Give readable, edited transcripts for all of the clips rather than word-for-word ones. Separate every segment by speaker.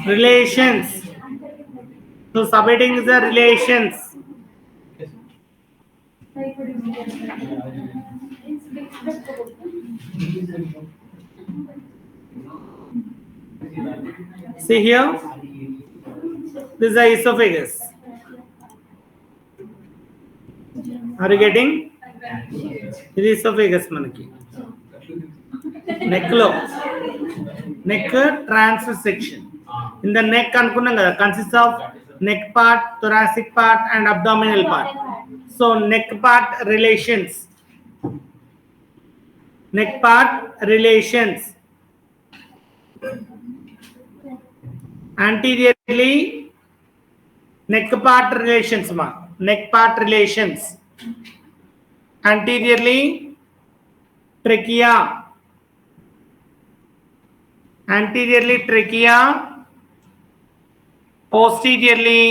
Speaker 1: Relations. So subheading is the relations. See here, this is the esophagus. Are you getting? ఇది esophagus మనకి neck లో neck transfer section in the neck అనుకున్నాం కదా consist of neck part thoracic part and abdominal part so neck part relations anteriorly neck part relations anteriorly trachea posteriorly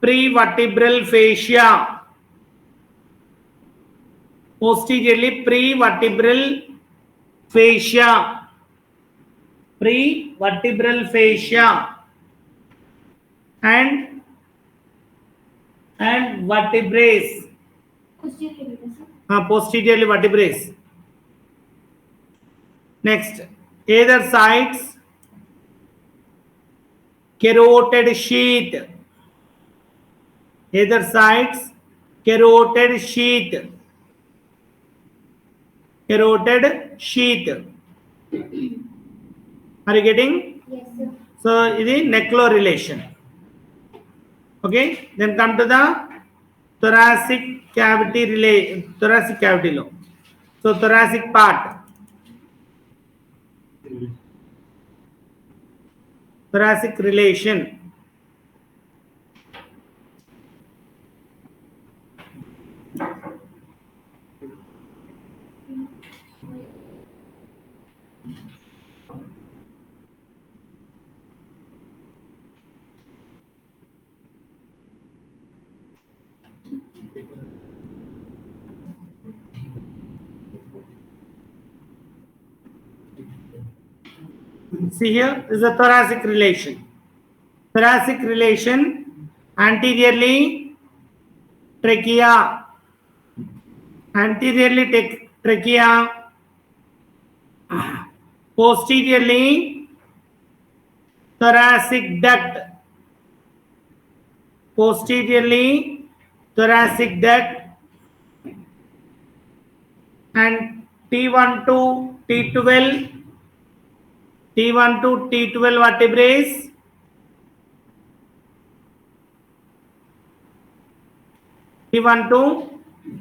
Speaker 1: prevertebral fascia prevertebral fascia and vertebrae posteriorly vertebrae. Next, either sides carotid sheath, carotid sheath. Are you getting?
Speaker 2: Yes, sir.
Speaker 1: So it is neck low relation. Okay, then come to the thoracic cavity low. So thoracic part, thoracic relation. See here is a thoracic relation. Anteriorly trachea, posteriorly thoracic duct, and T1 to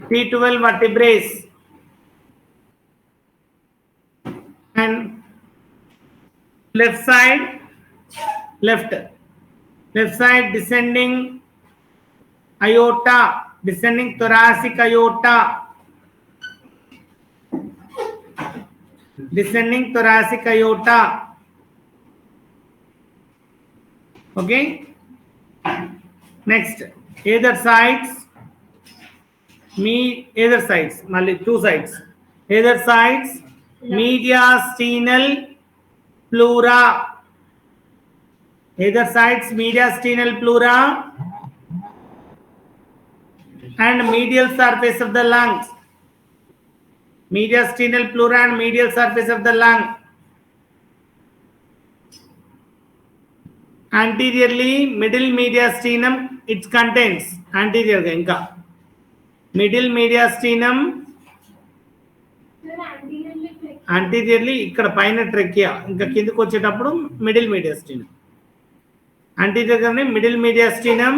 Speaker 1: T12 vertebrae, and left side descending aorta, descending thoracic aorta, okay. Next, either sides mali two sides, either sides mediastinal pleura, and medial surface of the lungs, mediastinal pleura and medial surface of the lung. Anteriorly middle mediastinum, it contains anterior ga inka middle mediastinum, anteriorly ఇక్కడ పైన trachea ఇంకా కిందకి వచ్చేటప్పుడు middle మీడియాస్టినం, anterior గానే middle మీడియాస్టినం,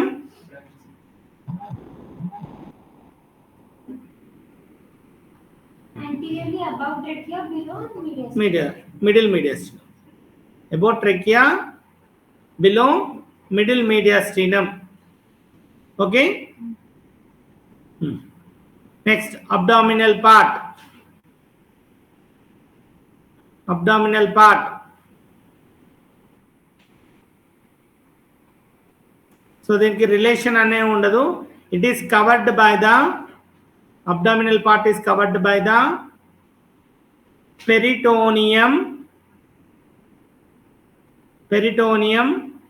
Speaker 2: Anteriorly above trachea, below
Speaker 1: middle mediastinum, above trachea, below middle mediastinum. Okay. Next, abdominal part. So దీనికి relation అనే ఉండదు. It is covered by the Abdominal part is covered by the peritoneum. Peritoneum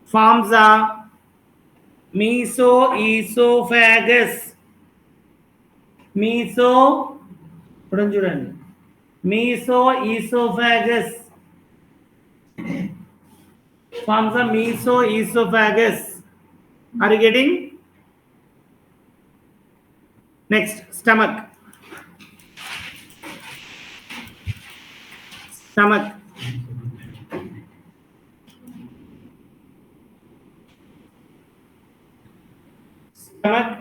Speaker 1: forms a mesoesophagus. Mesoesophagus forms a mesoesophagus. Are you getting? Next, stomach. Stomach. Stomach.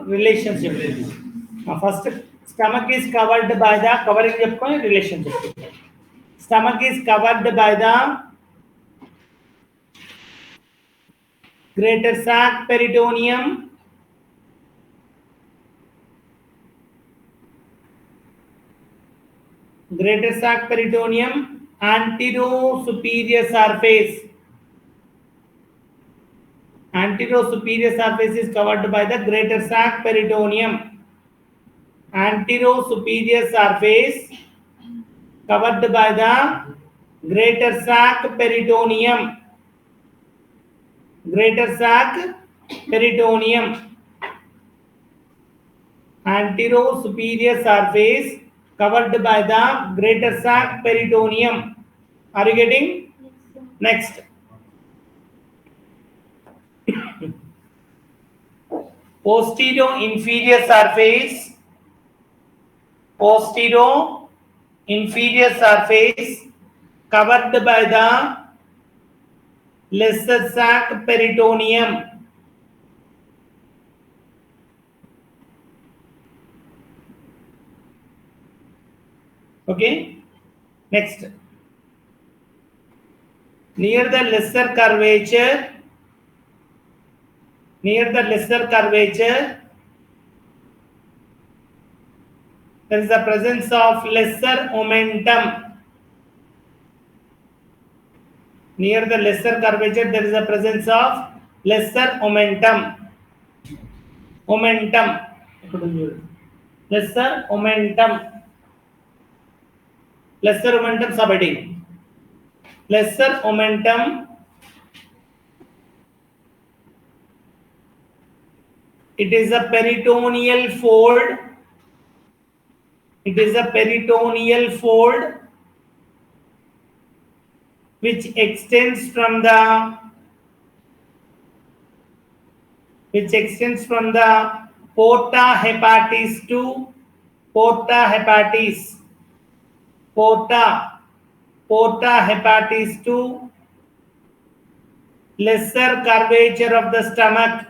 Speaker 1: Relationship. First, stomach is covered by the covering relationship. Stomach is covered by the greater sac peritoneum. Greater sac peritoneum, anterosuperior surface. Anterosuperior surface is covered by the greater sac peritoneum. Anterosuperior surface covered by the greater sac peritoneum. Greater sac peritoneum. Anterosuperior surface covered by the greater sac peritoneum. Are you getting? Next. Posterior inferior surface. Posterior inferior surface covered by the lesser sac peritoneum. Okay. Next. Near the lesser curvature. Near the lesser curvature, there is the presence of lesser omentum. Near the lesser curvature, there is the presence of lesser omentum. Omentum. Lesser omentum. Lesser omentum subheading. Lesser omentum. It is a peritoneal fold. It is a peritoneal fold which extends from the porta hepatis to porta hepatis. Porta hepatis to lesser curvature of the stomach.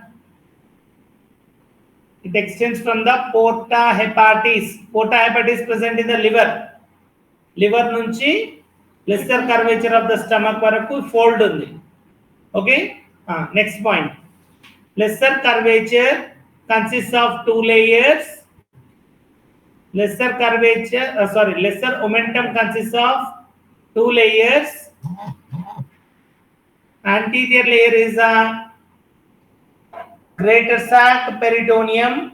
Speaker 1: It extends from the porta hepatis. Porta hepatis present in the liver. Liver nunchi lesser curvature of the stomach varaku fold undi. Okay? Next point. Lesser curvature consists of two layers. Lesser omentum consists of two layers. Anterior layer is a greater sac peritoneum.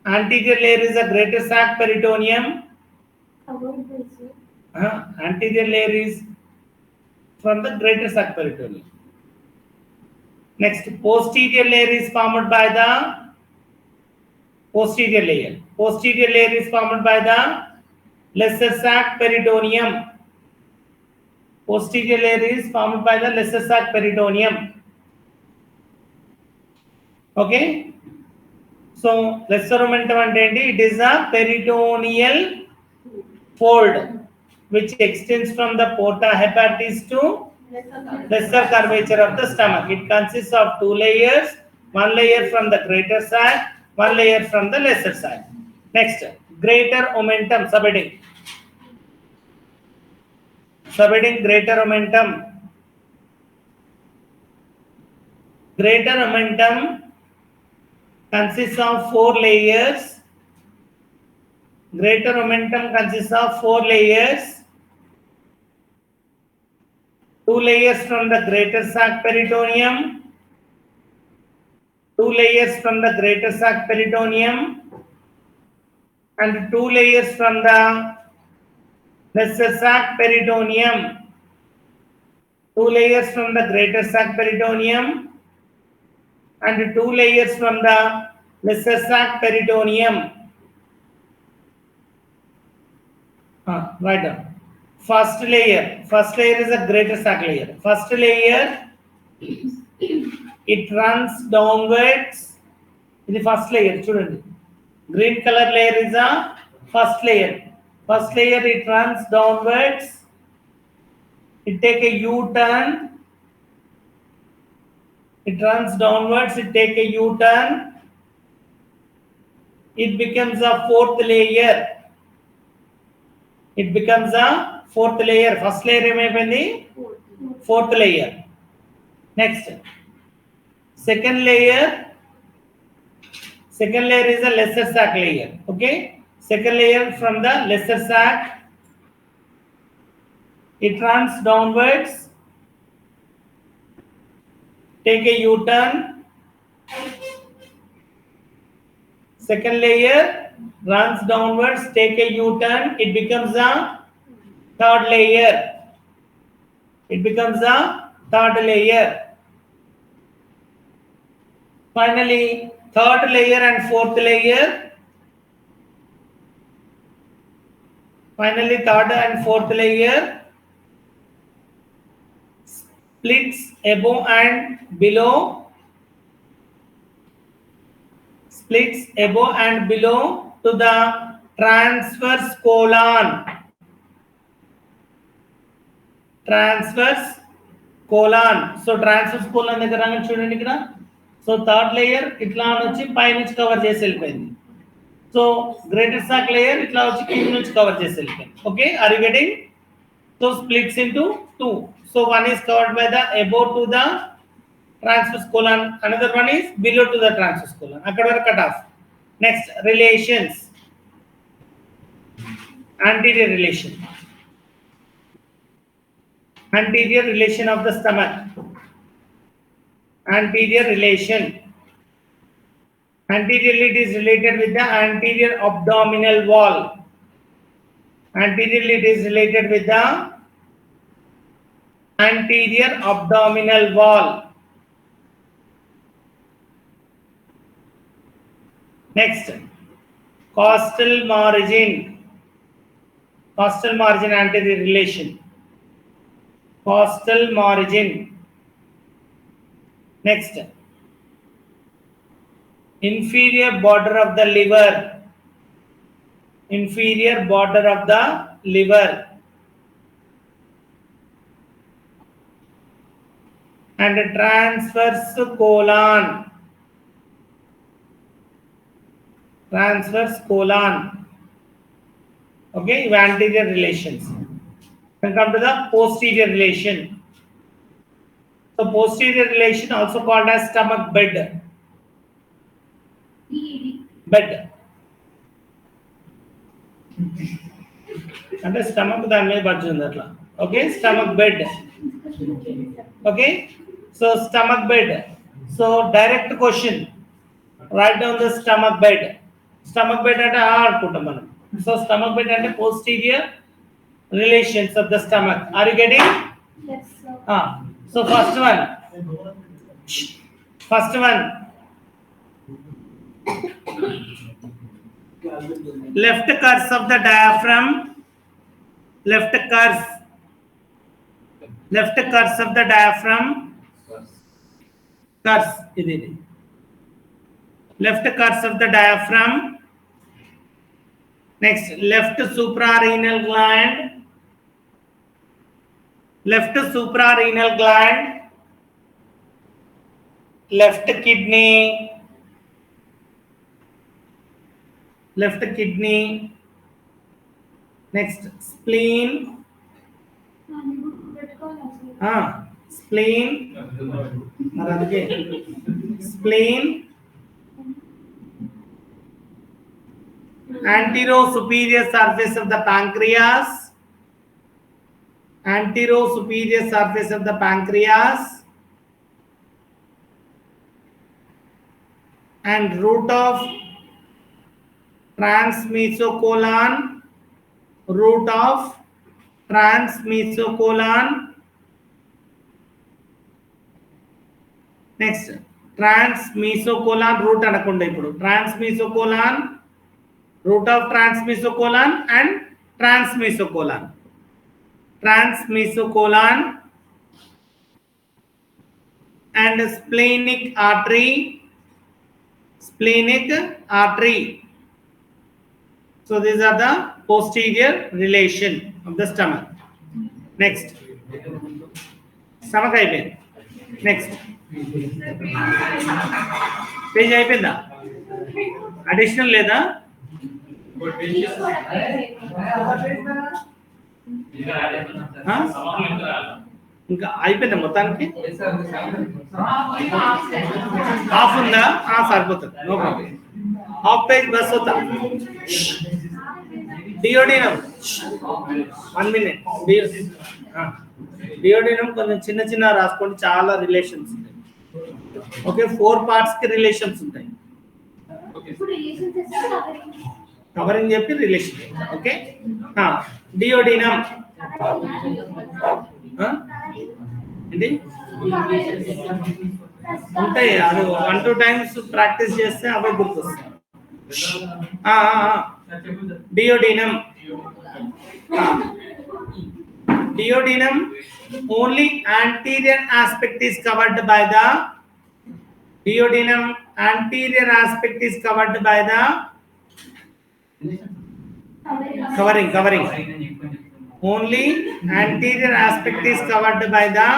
Speaker 1: Anterior layer is a greater sac peritoneum. Anterior layer is from the greater sac peritoneum. Next, posterior layer is formed by the posterior layer. Posterior layer is formed by the lesser sac peritoneum. Posterior layer is formed by the lesser sac peritoneum. Okay. So lesser omentum ante it is a peritoneal fold which extends from the porta hepatis to lesser curvature of the stomach. It consists of two layers, one layer from the greater sac, one layer from the lesser sac. Next, greater omentum subheading. Subheading greater omentum. Greater omentum consists of four layers. Greater omentum consists of four layers. Two layers from the greater sac peritoneum. 2 layers from the greater sac peritoneum, and 2 layers from the lesser sac peritoneum. 2 layers from the greater sac peritoneum and 2 layers from the lesser sac peritoneum. Right down. First layer is a greater sac layer. First layer, it runs downwards. The first layer, children. Green color layer is a first layer. First layer, it runs downwards. It take a U-turn. It runs downwards. It take a U-turn. It becomes a fourth layer. It becomes a fourth layer. First layer maybe fourth layer. Next, second layer is a lesser sac layer. Okay, second layer from the lesser sac, it runs downwards, take a U-turn. Second layer runs downwards, take a U-turn. It becomes a third layer. It becomes a third layer. Finally, third layer and fourth layer. Finally, third and fourth layer splits above and below. Splits above and below to the transverse colon. Transverse colon. So transverse colon దగ్గర చూడండి ఇక్కడ. So third layer ఇట్లా వచ్చి పై నుంచి cover చేసి వెళ్ళిపోయింది. So greater sac layer ఇట్లా వచ్చి కింద నుంచి కవర్ చేసి వెళ్ళిపోయింది. Okay, are you getting? So splits into two. So one is covered by the above to the transverse colon. Another one is below to the transverse colon. అక్కడ వరకు cut off. Next, relations. Anterior relation. Anterior relation of the stomach. Anterior relation. Anteriorly, it is related with the anterior abdominal wall. Anteriorly, it is related with the anterior abdominal wall. Next, costal margin. Costal margin anterior relation. Costal margin. Next, inferior border of the liver. Inferior border of the liver. And transverse colon. Transverse colon. Okay, anterior relations. Then come to the posterior relation. So posterior relation also called as stomach bed. Bed. అంటే stomach దాని మీద బజ్జి ఉంది అట్లా. Okay, stomach bed. Okay, so stomach bed. So direct question, right down the stomach bed. Stomach bed అంటే అనుకుంటాం మనం. So stomach bed అంటే posterior relations of the stomach. Are you getting?
Speaker 2: Yes, sir.
Speaker 1: So first one. Left curse of the diaphragm. Left curse of the diaphragm. Curse. Left curse of the diaphragm. Next, left suprarenal gland. Left suprarenal gland. Left kidney. Left kidney. Next, spleen. Spleen. Spleen. Anterosuperior surface of the pancreas. Anterosuperior surface of the pancreas. and root of transmesocolon, root of transmesocolon. Next, transmesocolon root anakunda ipudu transmesocolon, root of transmesocolon and transmesocolon. Transmesocolon and splenic artery, splenic artery. So these are the posterior relation of the stomach. Next, stomach అయిపోయింది. Next, page అయిపోయిందా? Additional లేదా? ఇంకా అయిపోయిందా మొత్తానికి? Half ఉందా? సరిపోతుంది, no problem. Half page బస్ అవుతా. Duodenum 1 minute. డియోడినం కొంచెం చిన్న చిన్న రాసుకోండి, చాలా రిలేషన్స్ ఉంటాయి. ఓకే, 4 parts కి రిలేషన్స్ ఉంటాయి. కవరింగ్ చెప్పి రిలేషన్. ఓకే, డియోడినం ఏంటి ఉంటాయి, అది 1-2 times ప్రాక్టీస్ చేస్తే అవే గుర్తొస్తాయి. Duodenum, duodenum only anterior aspect is covered by the duodenum, anterior aspect is covered by the covering, only anterior aspect is covered by the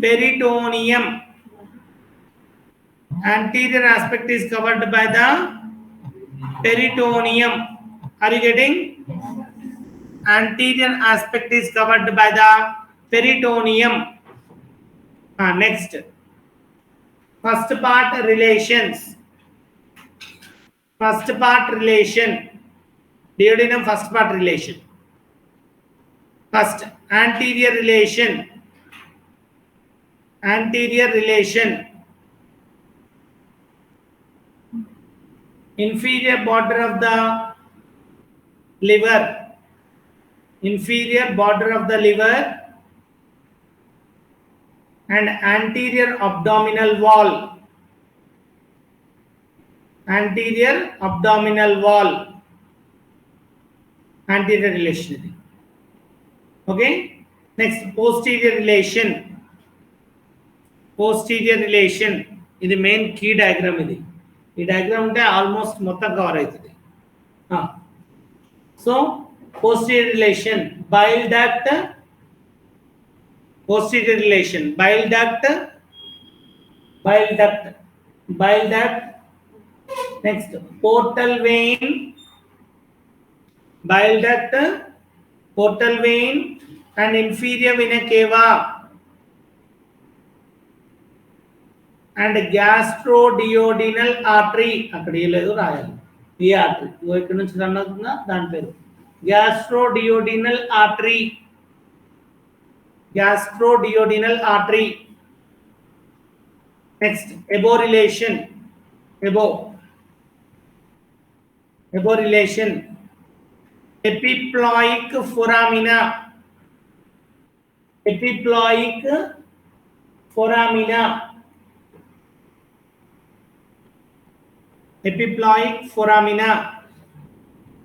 Speaker 1: peritoneum, anterior aspect is covered by the peritoneum. Are you getting? Anterior aspect is covered by the peritoneum. Next, first part relations. First part relation, duodenum first part relation. First, anterior relation, anterior relation, inferior border of the liver, inferior border of the liver and anterior abdominal wall, anterior abdominal wall, anterior relation. Okay, next, posterior relation, posterior relation. ఇది main key diagram. ఇది ఈ diagram ఉంటే almost మొత్తం cover అవుతుంది. So posterior relation, bile duct, posterior relation, bile duct, bile duct, bile duct. Next, portal vein, bile duct, portal vein and inferior vena cava and gastroduodenal artery. అక్కడ లేదు, రాయాలి. ఈ artery ఇక్కడ నుంచి run అవుతుందా, దాని పేరు gastroduodenal artery, gastroduodenal artery. Next, abo relation, abo relation, epiploic foramina, epiploic foramina, epiploic foramina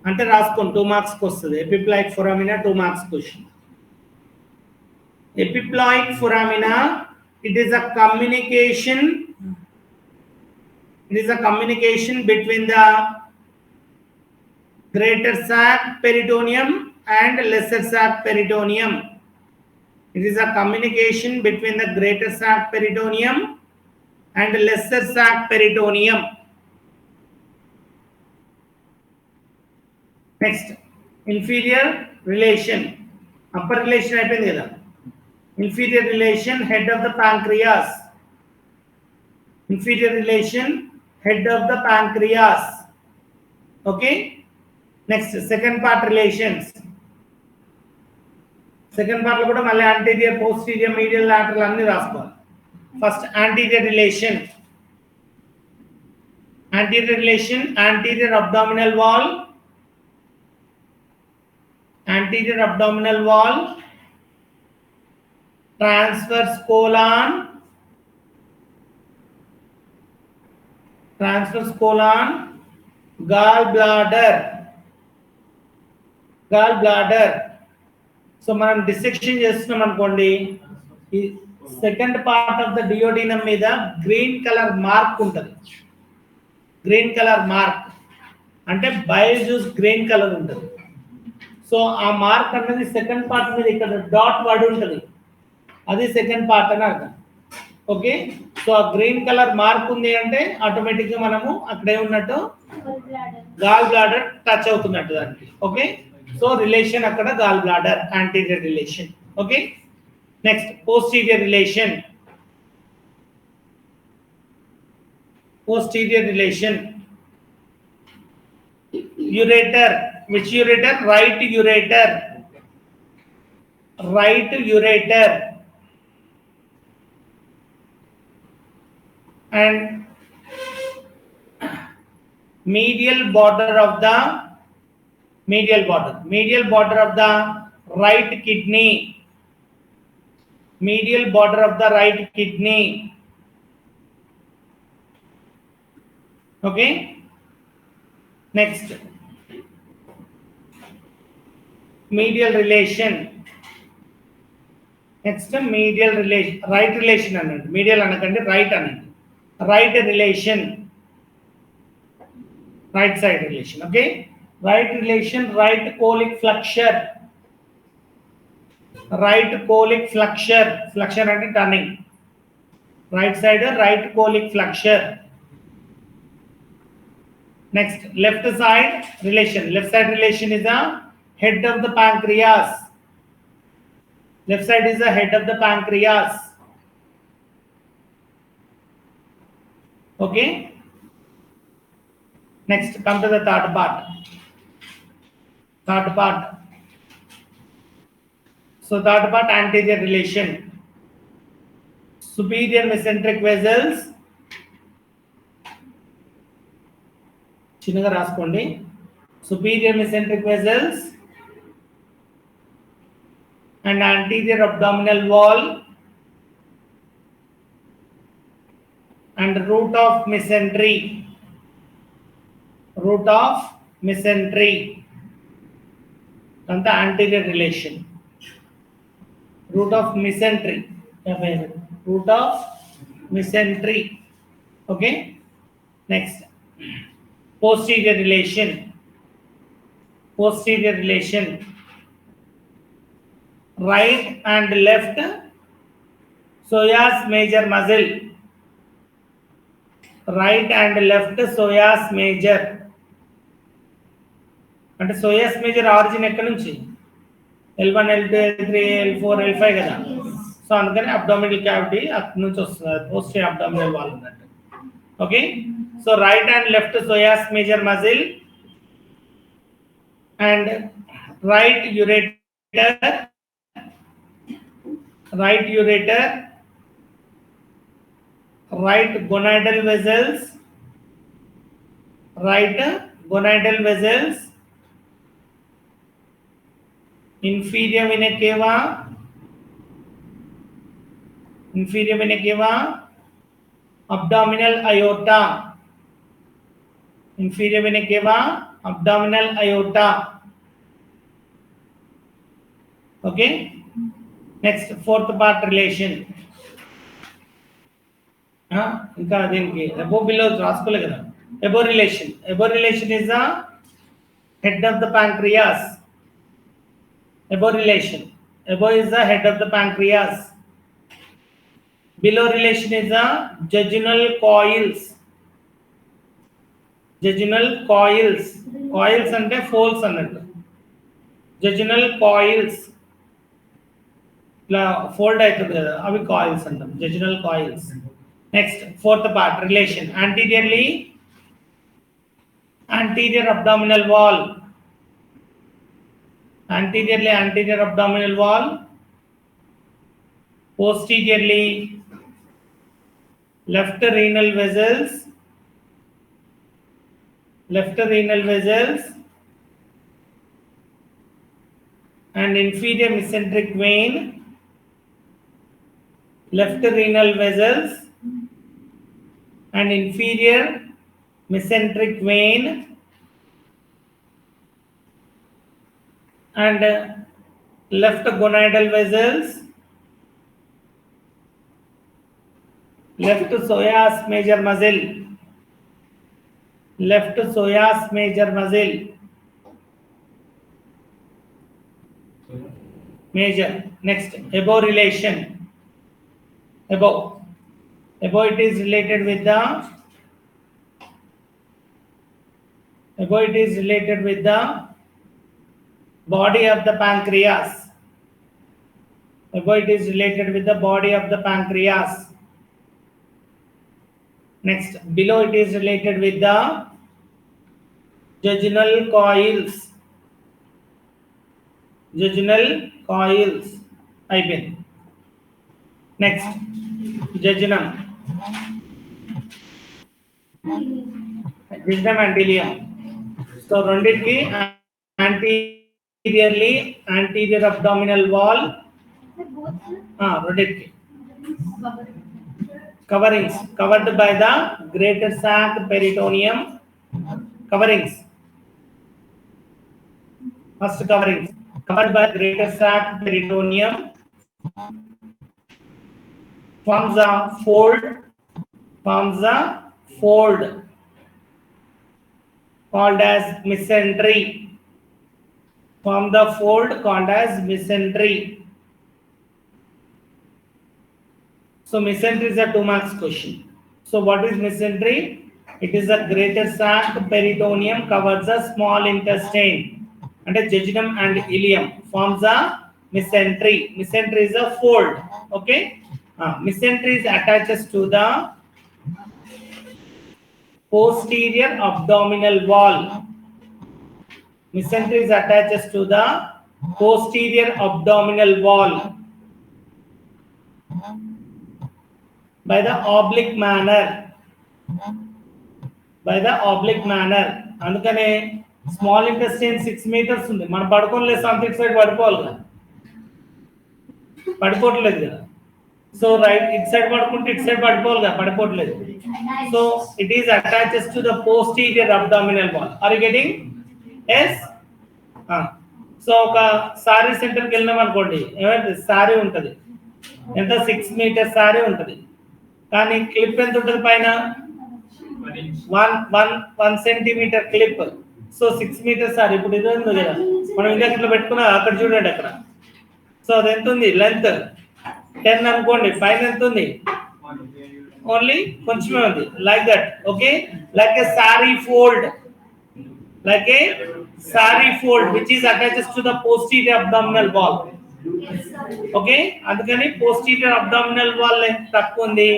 Speaker 1: అంటే రాసుకోండి, 2 marks వస్తుంది. epiploic foramina 2 marks question. Epiploic foramina, it is a communication, it is a communication between the greater sac peritoneum and lesser sac peritoneum. It is a communication between the greater sac peritoneum and lesser sac peritoneum. Next, inferior relation, upper relation అయిపోయింది కదా. Inferior relation, head of the pancreas, inferior relation, head of the pancreas. Okay, next, second part relations. Second part లో కూడా మళ్ళీ anterior, posterior, medial, lateral అన్ని రాసుకోవాలి. First, anterior relation. Anterior abdominal wall. Anterior abdominal wall. Transverse colon. Transverse colon. Gallbladder. So మనం dissection చేస్తున్నాం అనుకోండి, ఈ second part of the duodenum మీద గ్రీన్ కలర్ మార్క్ ఉంటుంది. గ్రీన్ కలర్ మార్క్ అంటే bile juice green colour ఉంటుంది. So ఆ mark అనేది సెకండ్ పార్ట్ మీద ఇక్కడ డాట్ పడి ఉంటుంది, అది సెకండ్ పార్ట్ అని అర్థం. ఓకే, సో ఆ గ్రీన్ కలర్ మార్క్ ఉంది అంటే ఆటోమేటిక్ గా మనము అక్కడే ఉన్నట్టు గాల్ బ్లాడర్ టచ్ అవుతున్నట్టు దానికి. ఓకే, సో రిలేషన్ అక్కడ gall bladder, anterior relation. Okay, next posterior relation. Posterior relation. Ureter. Which ureter? Right ureter. Right ureter. And medial border of the medial border of the right kidney. Medial border of the right kidney. Okay, next medial relation. Next medial relation, right relation అనండి, medial అనకండి, right అనండి. Right relation, right side relation. Okay, right relation, right colic flexure. Right colic flexure, flexure అంటే turning. Right side right colic flexure. Next, left side relation. Left side relation is the head of the pancreas. Left side is the head of the pancreas. Okay, next come to the third part. So third part, anterior relation. Superior mesenteric vessels. చిన్నగా రాసుకోండి. Superior mesenteric vessels and anterior abdominal wall and root of mesentery. And the anterior relation. Root of mesentery. Okay, next posterior relation. Right and left psoas major muscle. Right and left psoas major. అంటే సోయాస్ major origin ఎక్కడి నుంచి? L1 L2 L3 L4 L5 కదా. So అందుకని abdominal cavity అక్కడి నుంచి వస్తుంది, posterior abdominal wall అన్నట్టు. Okay, so right and left psoas major muscle and right ureter, right gonadal vessels, inferior vena cava, abdominal aorta. Inferior vena cava, abdominal aorta. Okay, next fourth part relation. ఇంకా దీనికి అబో below రాసుకోలే కదా. Above relation is the head of the pancreas. Above is the head of the pancreas. Below relation is the jejunal coils. Coils అంటే folds అన్నట్టు. Jejunal coils ఇలా fold అవుతుంది కదా, అవి coils అంటాం, jejunal coils. Next fourth part relation. anterior abdominal wall. Anterior abdominal wall. Posteriorly left renal vessels, and inferior mesenteric vein, left renal vessels and inferior mesenteric vein, and left gonadal vessels, left psoas major muscle, left psoas major muscle, major. Next, above relation. Above it is related with the body of the pancreas. Above it is related with the body of the pancreas. Next, below it is related with the jejunal coils. I've next, jejunum and ileum. So రెండిటికి anterior abdominal wall, రెండిటికి coverings covered by the greater sac peritoneum. Coverings, first coverings covered by greater sac peritoneum, forms a fold called as mesentery. Form the fold called as mesentery. So mesentery is a 2 marks question. So what is mesentery? It is a greater sac peritoneum covers a small intestine and a jejunum and ileum, forms a mesentery. Mesentery is a fold. Okay. Mesentery is attaches to the posterior abdominal wall. Mesentery is attaches to the posterior abdominal wall by the oblique manner. అందుకనే small intestine 6 meters ఉంది. మనం పడుకోలేదు, something side పడుకోవాలి కదా, పడుకోవట్లేదు కదా. So right it side పడుకుంటే it side పడుకోవాలి కదా, పడుకోవట్లేదు. So it is attaches to the posterior abdominal wall. Are you getting? Yes. So ఒక సారీ సెంటర్కి వెళ్ళినాం అనుకోండి, ఏమైంది, సారీ ఉంటుంది, ఎంత 6 meters సారీ ఉంటుంది, కానీ క్లిప్ ఎంత ఉంటుంది పైన, 1 centimeter clip. So 6 meters sorry. ఇప్పుడు ఇది ఉంది కదా, మనం ఇందాక పెట్టుకున్నా, అక్కడ చూడండి అక్కడ. సో అది ఎంత ఉంది లెంత్, 10 అనుకోండి, పైన ఎంత ఉంది, ఓన్లీ కొంచెమే ఉంది. Like that. Okay, like A sorry fold, which is attaches to the posterior abdominal wall. Okay, అందుకని పోస్టీరియర్ అబ్డామినల్ వాల్ లెంత్ తక్కువ ఉంది,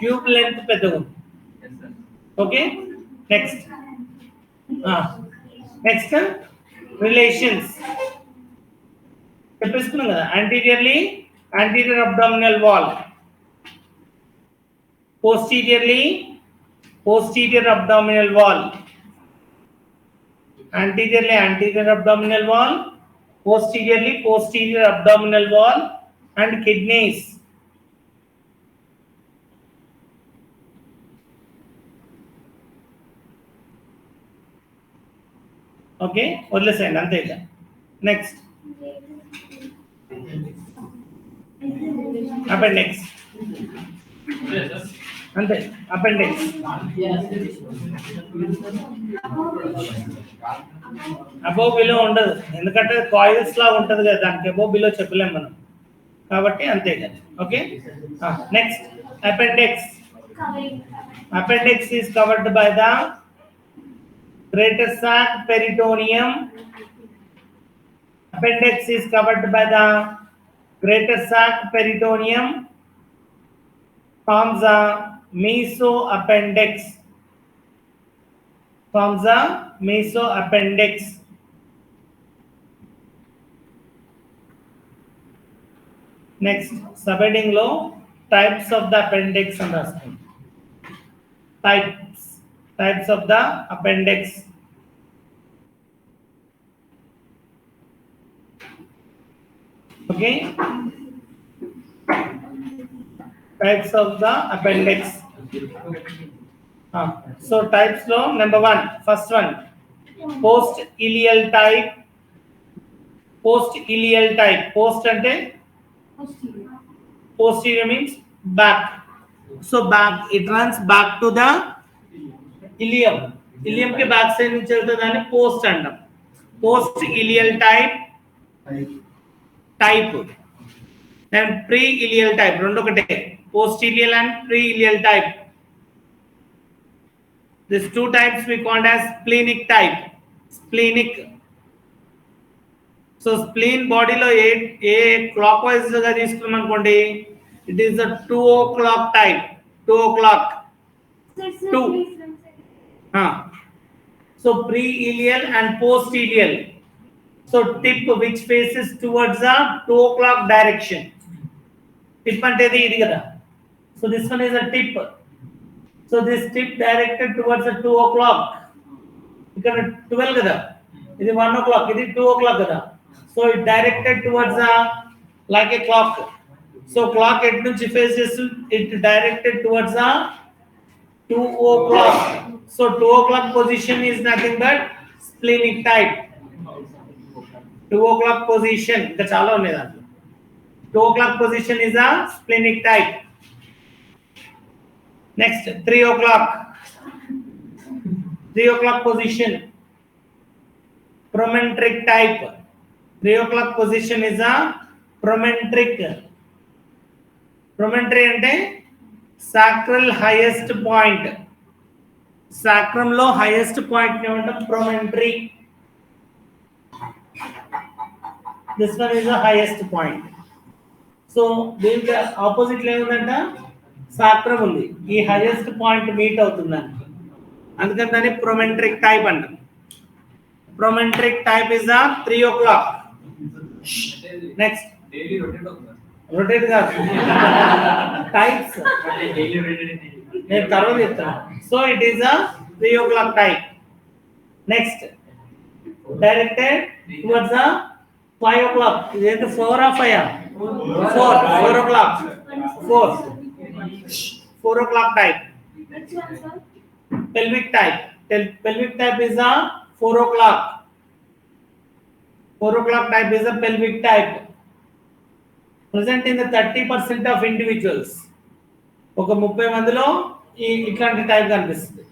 Speaker 1: ట్యూబ్ లెంత్ పెద్దగా ఉంది. ఓకే, నెక్స్ట్ రిలేషన్స్ చెప్పేసుకున్నాం కదా. anterior abdominal wall, posterior abdominal wall, anterior abdominal wall, posterior abdominal wall, and kidneys. Okay, వదిలేసేయండి అంతే. ఇక next appendix. అంతే, అపెండిక్స్. అబోవ్ బిలో ఉండదు, ఎందుకంటే కాయిల్స్ లా ఉంటది కదా, దానికి అబోవ్ బిలో చెప్పలేం మనం, కాబట్టి అంతే కదా. Okay, next appendix. Appendix is covered by the greater sac peritoneum. Appendix is covered by the greater sac peritoneum, forms a mesoappendix. Next, subheading లో types of the appendix and raskund. types of the appendix. Okay, types of the appendix. So types lo number one, first one, post ileal type. Post ileal type. Post ante posterior means back. So back, it runs back to the ileum. Ileum के back side నుంచి వెళ్తే దాన్ని post అంటాం. Post ileal type. Then pre-ileal type. రెండు ఒకటే. Post-ileal and pre-ileal type. These two types we called as splenic type. Splenic. So spleen body లో ఏ clockwise గా తీసుకున్నాం అనుకోండి, it is a 2 o'clock type. 2 o'clock.
Speaker 2: Two.
Speaker 1: So pre-ileal and post-ileal. So tip which faces towards the 2 o'clock direction. Tip antedi idi kada. So this one is a tip. So this tip directed towards the 2 o'clock. Ikkada 12 kada. Idi 1 o'clock. Idi 2 o'clock kada. So it directed towards the like a clock. So clock at nunchi faces it directed towards the 2 o'clock. So 2 o'clock position is nothing but splenic type. 2 o'clock position. ఇంకా చాలా ఉన్నాయి దాంట్లో. 2 o'clock position is a splenic type. Next, 3 o'clock. 3 o'clock position. Promentric type. 3 o'clock position is a promentric. Promentary అంటే sacral highest point. Sacrum లో highest point ఏమంటాం promontory. This one is the highest point. So దీనికి opposite లో ఏముందంట sacrum ఉంది. ఈ highest point meet అవుతుందంట. అందుకని దాన్ని promontoric type అంటాం. Promontoric type is the 3 o'clock. Next.
Speaker 3: Daily rotate అవుతుందా?
Speaker 1: Rotate కాదు. Types.
Speaker 3: Daily rotate.
Speaker 1: నేను తర్వాత చెప్తాను. So it is a 3 o'clock type. Next, directed towards the 5 o'clock. Is it 4 or 5? 4 o'clock. 4 o'clock type.
Speaker 2: Which one, sir?
Speaker 1: Pelvic type. Pelvic type is a 4 o'clock. 4 o'clock type is a pelvic type. Present in the 30% of individuals. ఒక 30 మందిలో ఇట్లాంటి type కనిపిస్తుంది.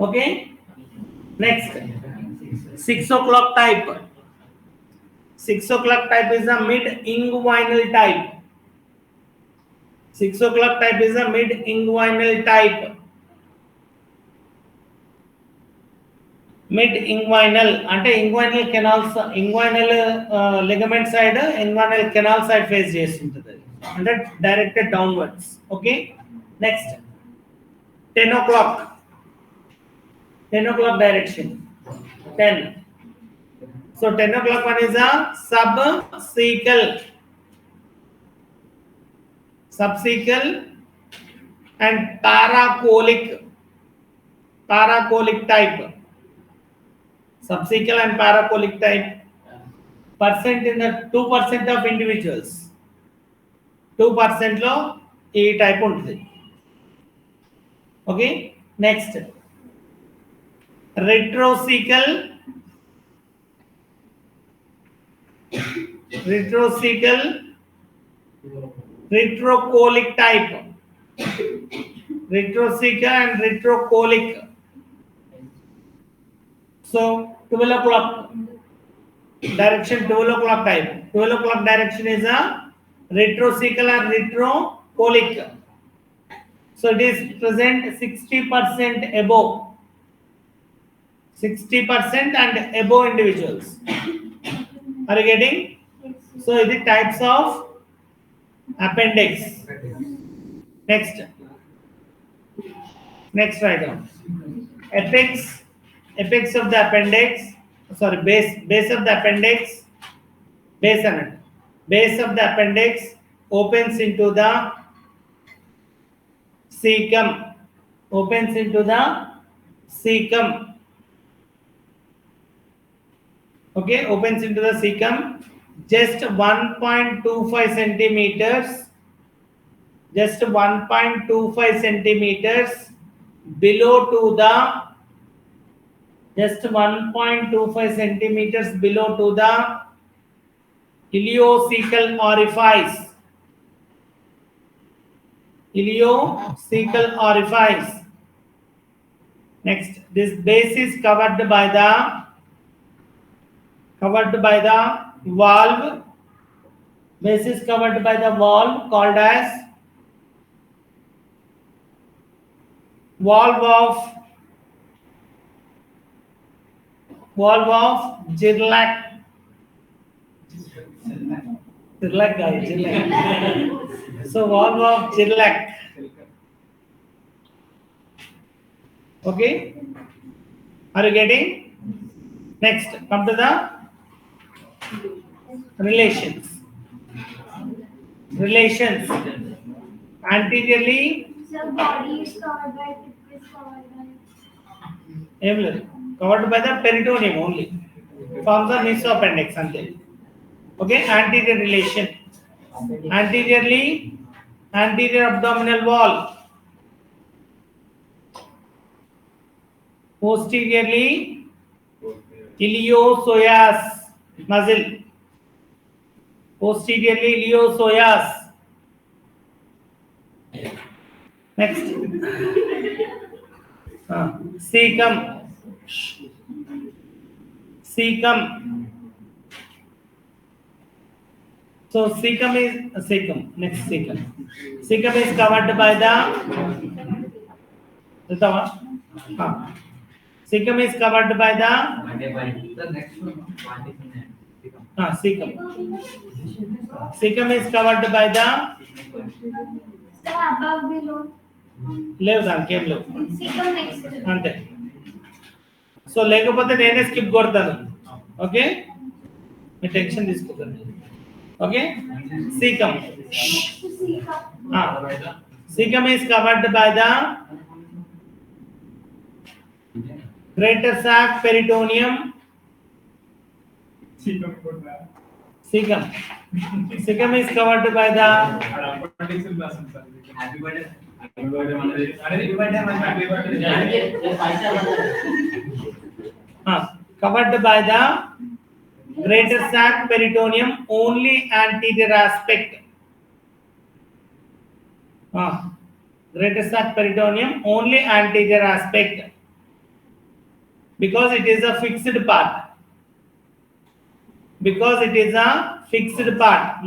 Speaker 1: Okay, next 6 o'clock type. 6 o'clock type is a mid inguinal type. 6 o'clock type is a mid inguinal type. Mid inguinal అంటే inguinal canals, inguinal ligament side, inguinal canal side face చేస్తుంటది, అంటే directed downwards. Okay, next 10 o'clock. 10 o'clock direction. 10. So 10 o'clock one is a subcecal. Subcecal and paracolic. Paracolic type. Subcecal and paracolic type. Percent in the 2% of individuals. 2% లో ఈ type ఉంటుంది. Okay, next retrocecal. Retrocecal, retrocolic type. Retrocecal and retrocolic. So 12 o'clock direction, 12 o'clock type. 12 o'clock direction is a retrocecal and retrocolic. So it is present 60% above. 60% and above individuals. Are you getting? So the types of appendix. Next write down. Apex of the appendix. Sorry, base of the appendix. Base of the appendix opens into the cecum opens into the cecum. Okay, opens into the cecum just 1.25 centimeters, just 1.25 centimeters below to the, just 1.25 centimeters below to the ileocecal orifice. Ileocecal orifice. Next, this base is covered by the valve. Base is covered by the valve called as valve of Girlac. So valve of Girlac. Okay, are you getting? Next, come to the relations. Anteriorly,
Speaker 2: The body is covered by, tip is
Speaker 1: covered by the peritoneum only. Forms the mesoappendix until. Okay, anterior relation. Anteriorly, anterior abdominal wall. Posteriorly, iliopsoas muscle. Posteriorly, iliopsoas. Next, cecum. So cecum is Next, cecum. Cecum is covered by the cecum is covered by the
Speaker 3: The next one. What is in it?
Speaker 1: cecum. Cecum is covered by the
Speaker 2: the above below.
Speaker 1: leaves and came leave.
Speaker 2: Cecum next.
Speaker 1: అంతే. So లేకపోతే నేనే skip కొడతాను. Okay, మీ tension తీసుకోకండి. Okay, cecum. Cecum is covered by the greater sac peritoneum. Cecum is covered by the
Speaker 3: Happy birthday. Happy birthday. Happy birthday.
Speaker 1: covered by the greater sac peritoneum only anterior aspect. Greater sac peritoneum only anterior aspect, because it is a fixed part.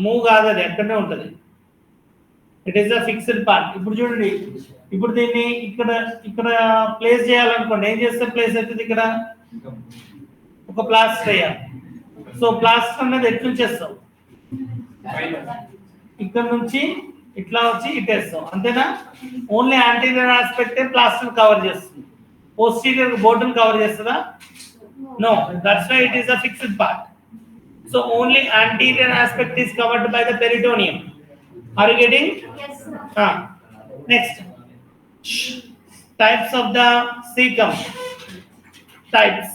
Speaker 1: Move కాదు, అది ఎక్కడనే ఉంటుంది. It is a fixed part. ఇప్పుడు చూడండి, ఇప్పుడు దీన్ని ఇక్కడ place చేయాలనుకోండి, ఏం చేస్తే ప్లేస్ అవుతుంది? ఇక్కడ ఒక ప్లాస్టర్ వేయాలి. సో ప్లాస్టర్ అనేది ఎట్లా చేస్తాం? ఇక్కడ నుంచి ఇట్లా వచ్చి ఇటేస్తాం, అంతేనా? Only anterior aspect plaster cover చేస్తుంది. పోస్టీరియర్ బోర్డును కవర్ చేస్తుందా? No, that's why it is a fixed part. So only anterior aspect is covered by the peritoneum. Are you getting?
Speaker 2: Yes, sir.
Speaker 1: Next, types of the cecum. Types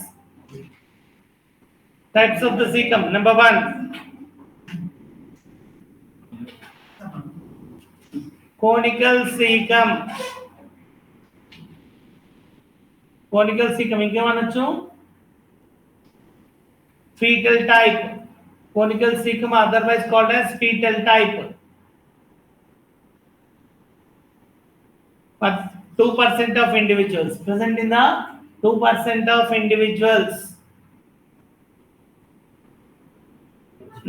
Speaker 1: of the cecum. Number 1, conical cecum. ఇంకేమనొచ్చు? Fetal type. Conical cecum, otherwise called as fetal type. But 2% of individuals, present in the 2% of individuals.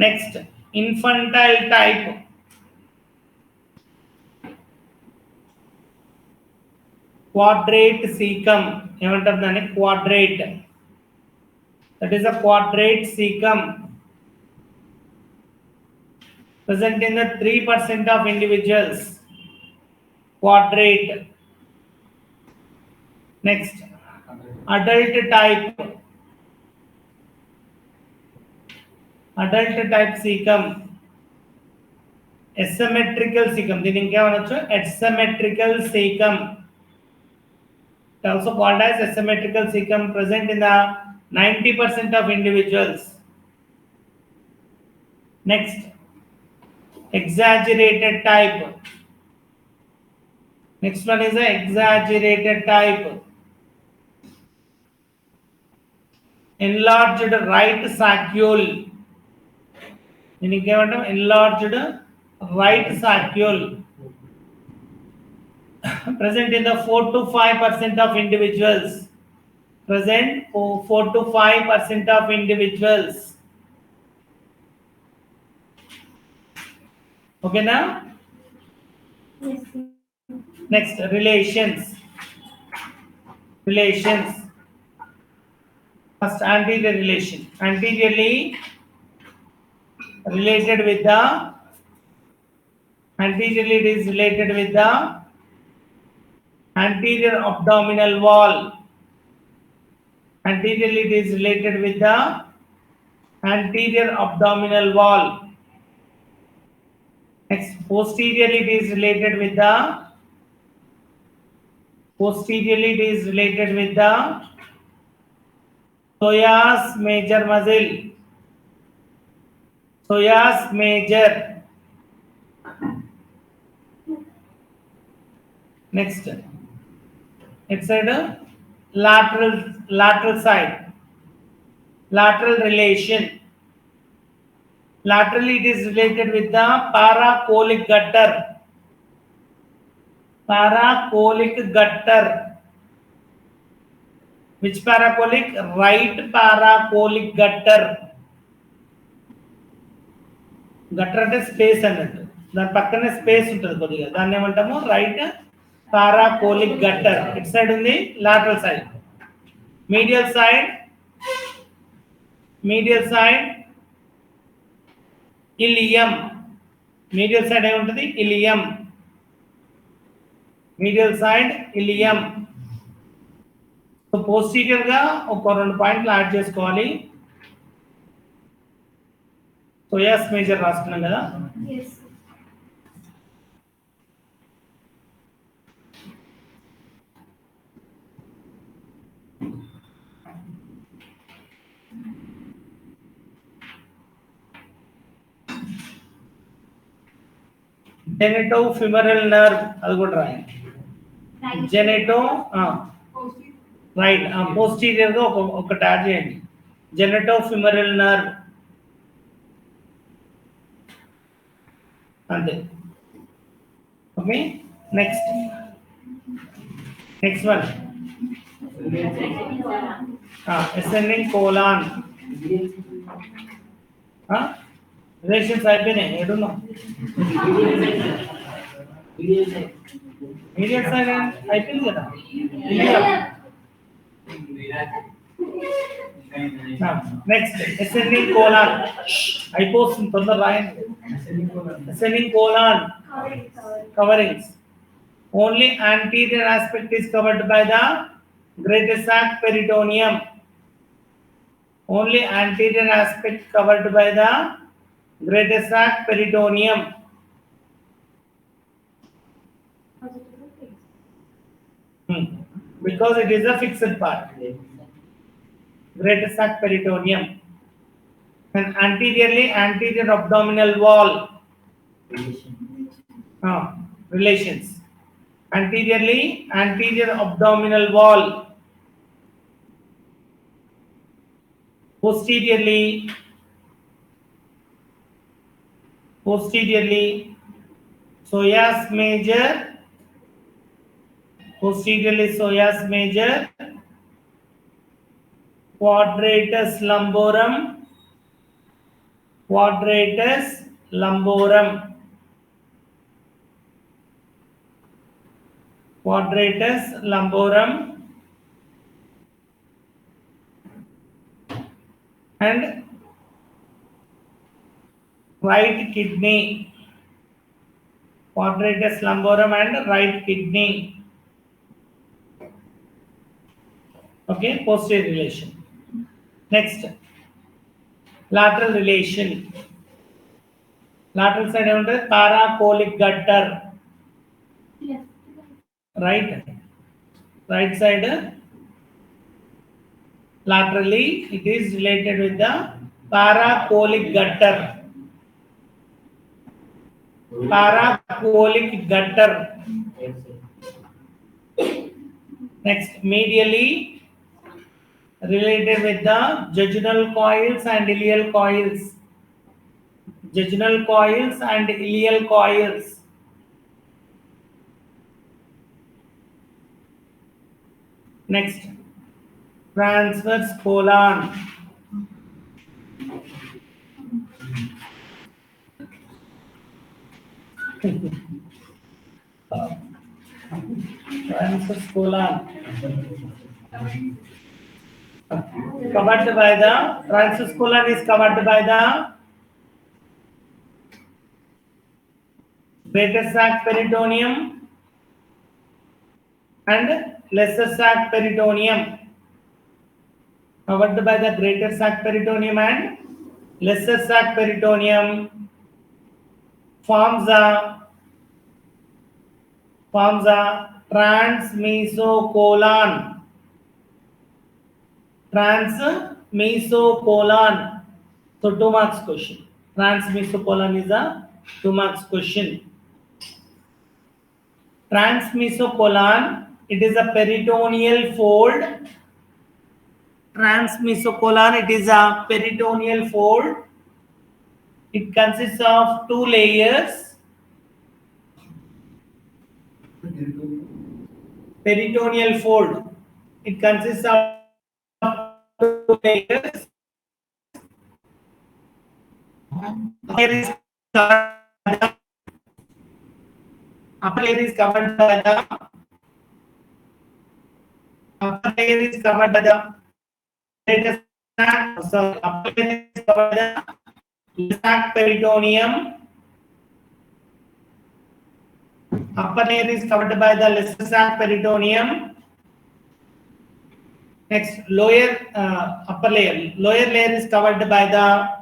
Speaker 1: Next, infantile type. Quadrate cecum. ఏమంటారు దాన్ని? Quadrate. That is a quadrate cecum, present in the 3% of individuals. Quadrate. Next, adult type. Adult type cecum. asymmetrical cecum. దీని ఇంకేమనొచ్చు asymmetrical cecum. It also called as asymmetrical cecum, present in the 90% of individuals. Next, exaggerated type. Next one is the exaggerated type. Enlarged right saccule. Enlarged right saccule. Present in the 4 to 5% of individuals. Present 4 to 5% of individuals. Okay now?
Speaker 2: Yes.
Speaker 1: Next, relations. Relations. First, anterior relation. Anteriorly related with the anteriorly it is related with the anterior abdominal wall. Anteriorly it is related with the anterior abdominal wall. Next, posteriorly it is related with the psoas major muscle. Psoas major. Next side, lateral side, lateral relation. Laterally it is related with the paracolic gutter. Paracolic gutter. Which paracolic? Right paracolic gutter. Gutter అంటే space అన్నట్టు, దాని పక్కనే space ఉంటుంది కొద్దిగా, దాన్ని ఏమంటాము right paracolic gutter. It side ఉంది lateral side. Medial side ileum. Medial side ఏముంటుంది? Ileum. Medial side ileum. So posterior గా ఒక 2 పాయింట్లు యాడ్ చేసుకోవాలి. సోయాస్ మేజర్ రాసుకున్నాం కదా.
Speaker 2: Yes.
Speaker 1: జెనెటో ఫిమరల్ నర్వ్, అది కూడా రాయండి. జెనెటో రైట్ పోస్టీరియర్ గా ఒకటి యాడ్ చేయండి. జెనెటో ఫిమరల్ నర్వ్ అంతే. Okay, next one ascending colon. Relations అయిపోయినాయి. ఏడున్నాం? మీడియల్ సైడ్ అయిపోయింది కదా. నెక్స్ట్ అసెండింగ్ కోలాన్ అయిపోతుంది, తొందర రాయండి. Ascending colon coverings. Only anterior aspect is covered by the greater sac peritoneum. Only anterior aspect covered by the greater sac peritoneum. Because it is a fixed part. Greater sac peritoneum. And anteriorly, anterior abdominal wall. Relations. Anteriorly, anterior abdominal wall. Posteriorly, psoas major. Posteriorly, psoas major. Quadratus lumborum. Quadratus lumborum. Quadratus lumborum. And right kidney. Quadratus lumborum and right kidney. Okay, posterior relation. Next, lateral relation. lateral side ఏమంటే paracolic gutter.
Speaker 2: Left.
Speaker 1: Right side laterally it is related with the paracolic gutter. Paracolic gutter. Next, medially related with the jejunal coils and ilial coils. Jejunal coils and ilial coils. Next, transverse colon. Transverse colon. Covered by the transverse colon is covered by the greater sac peritoneum and lesser sac peritoneum. Covered by the greater sac peritoneum and lesser sac peritoneum forms a transmesocolon. Transmesocolon. So 2 marks question. Transmesocolon is a 2 marks question. Transmesocolon, it is a peritoneal fold. Transmesocolon, it is a peritoneal fold. It consists of 2 layers. Peritoneal fold. It consists of 2 layers. Here is upper layer is covered by the upper layer is covered by the greater sac. Sorry, upper layer is covered by the sac peritoneum. Upper layer is covered by the lesser sac peritoneum. Next, lower upper layer. Lower layer is covered by the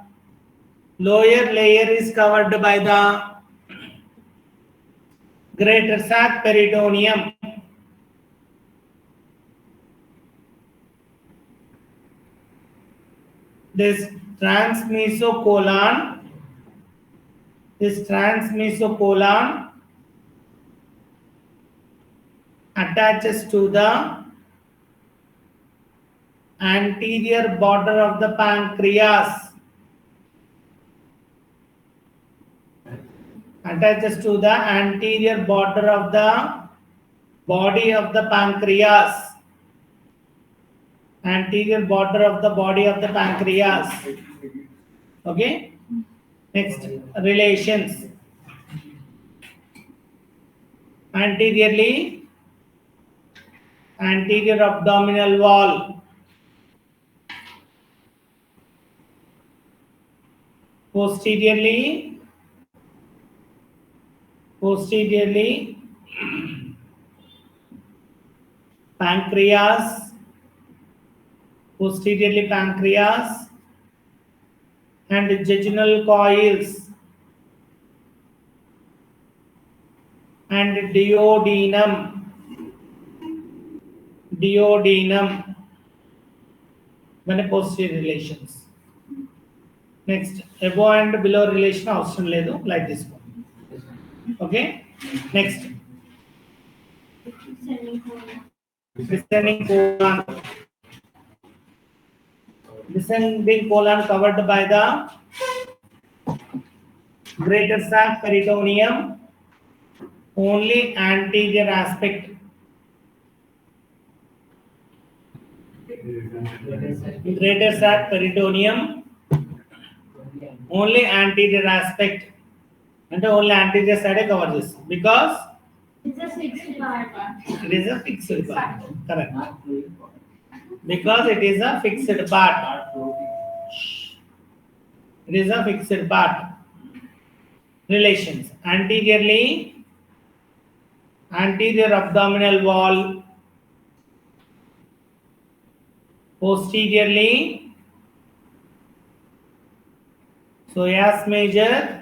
Speaker 1: greater sac peritoneum. This transmesocolon attaches to the anterior border of the pancreas. Attaches to the anterior border of the body of the pancreas. Anterior border of the body of the pancreas. Okay. Next, relations. Anteriorly, anterior abdominal wall. Posteriorly, pancreas. Posteriorly pancreas and jejunal coils and duodenum. When posterior relations. Next, above and below relation అవసరం లేదు, like this one. Okay. Next, descending colon covered by the greater sac peritoneum, only anterior aspect. Greater sac peritoneum, only anterior aspect. And only anterior side cover this because
Speaker 2: It's a fixed part.
Speaker 1: it is a fixed part. Correct. Because it is a fixed part. It is a fixed part. Relations. Anteriorly, anterior abdominal wall. Posteriorly, psoas major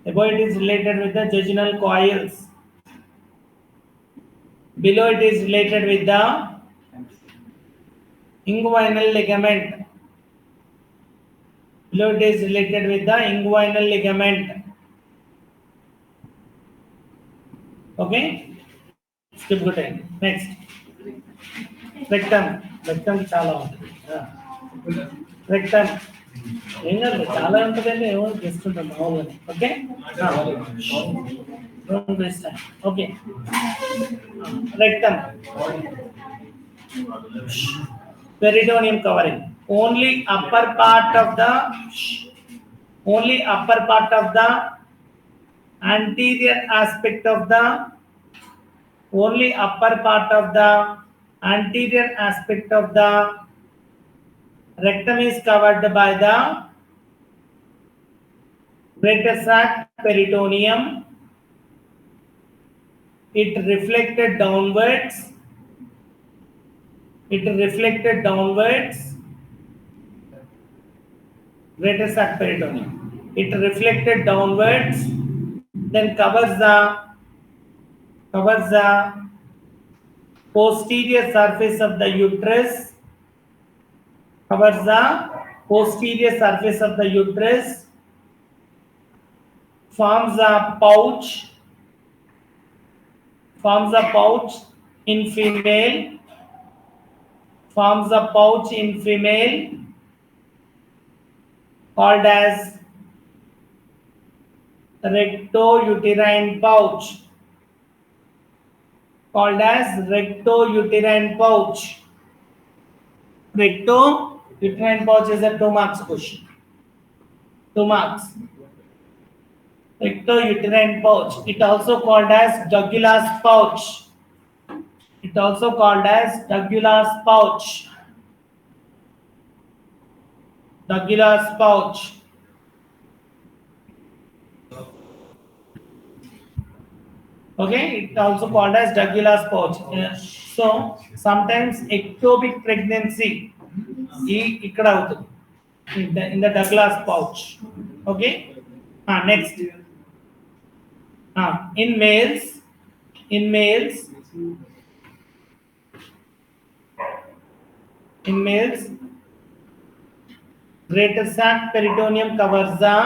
Speaker 1: Above it is related with the jejunal coils. Below it is related with the inguinal ligament. Below it is related with the inguinal ligament. Okay? Skip good time. Next. Rectum. Rectum చాలా ఉంటుంది. Rectum. ఏం కాదు చాలా ఉంటుందండి ఏమో చేస్తుంటాం మామూలుగా. Okay? Don't waste time. Okay. Rectum. Peritoneum covering. Only upper part of the anterior aspect of the rectum is covered by the greater sac peritoneum. It reflected downwards. Greater sac peritoneum. It reflected downwards, then covers the posterior surface of the uterus. Forms a pouch in female. Called as recto-uterine pouch. Recto-uterine pouch is a 2 marks question. 2 marks. Recto-uterine pouch. It also called as Douglas pouch. Okay, it also called as Douglas pouch. So sometimes ectopic pregnancy ఇక్కడ అవుతుంది in the Douglas pouch. Okay. Next. In males, greater sac peritoneum covers the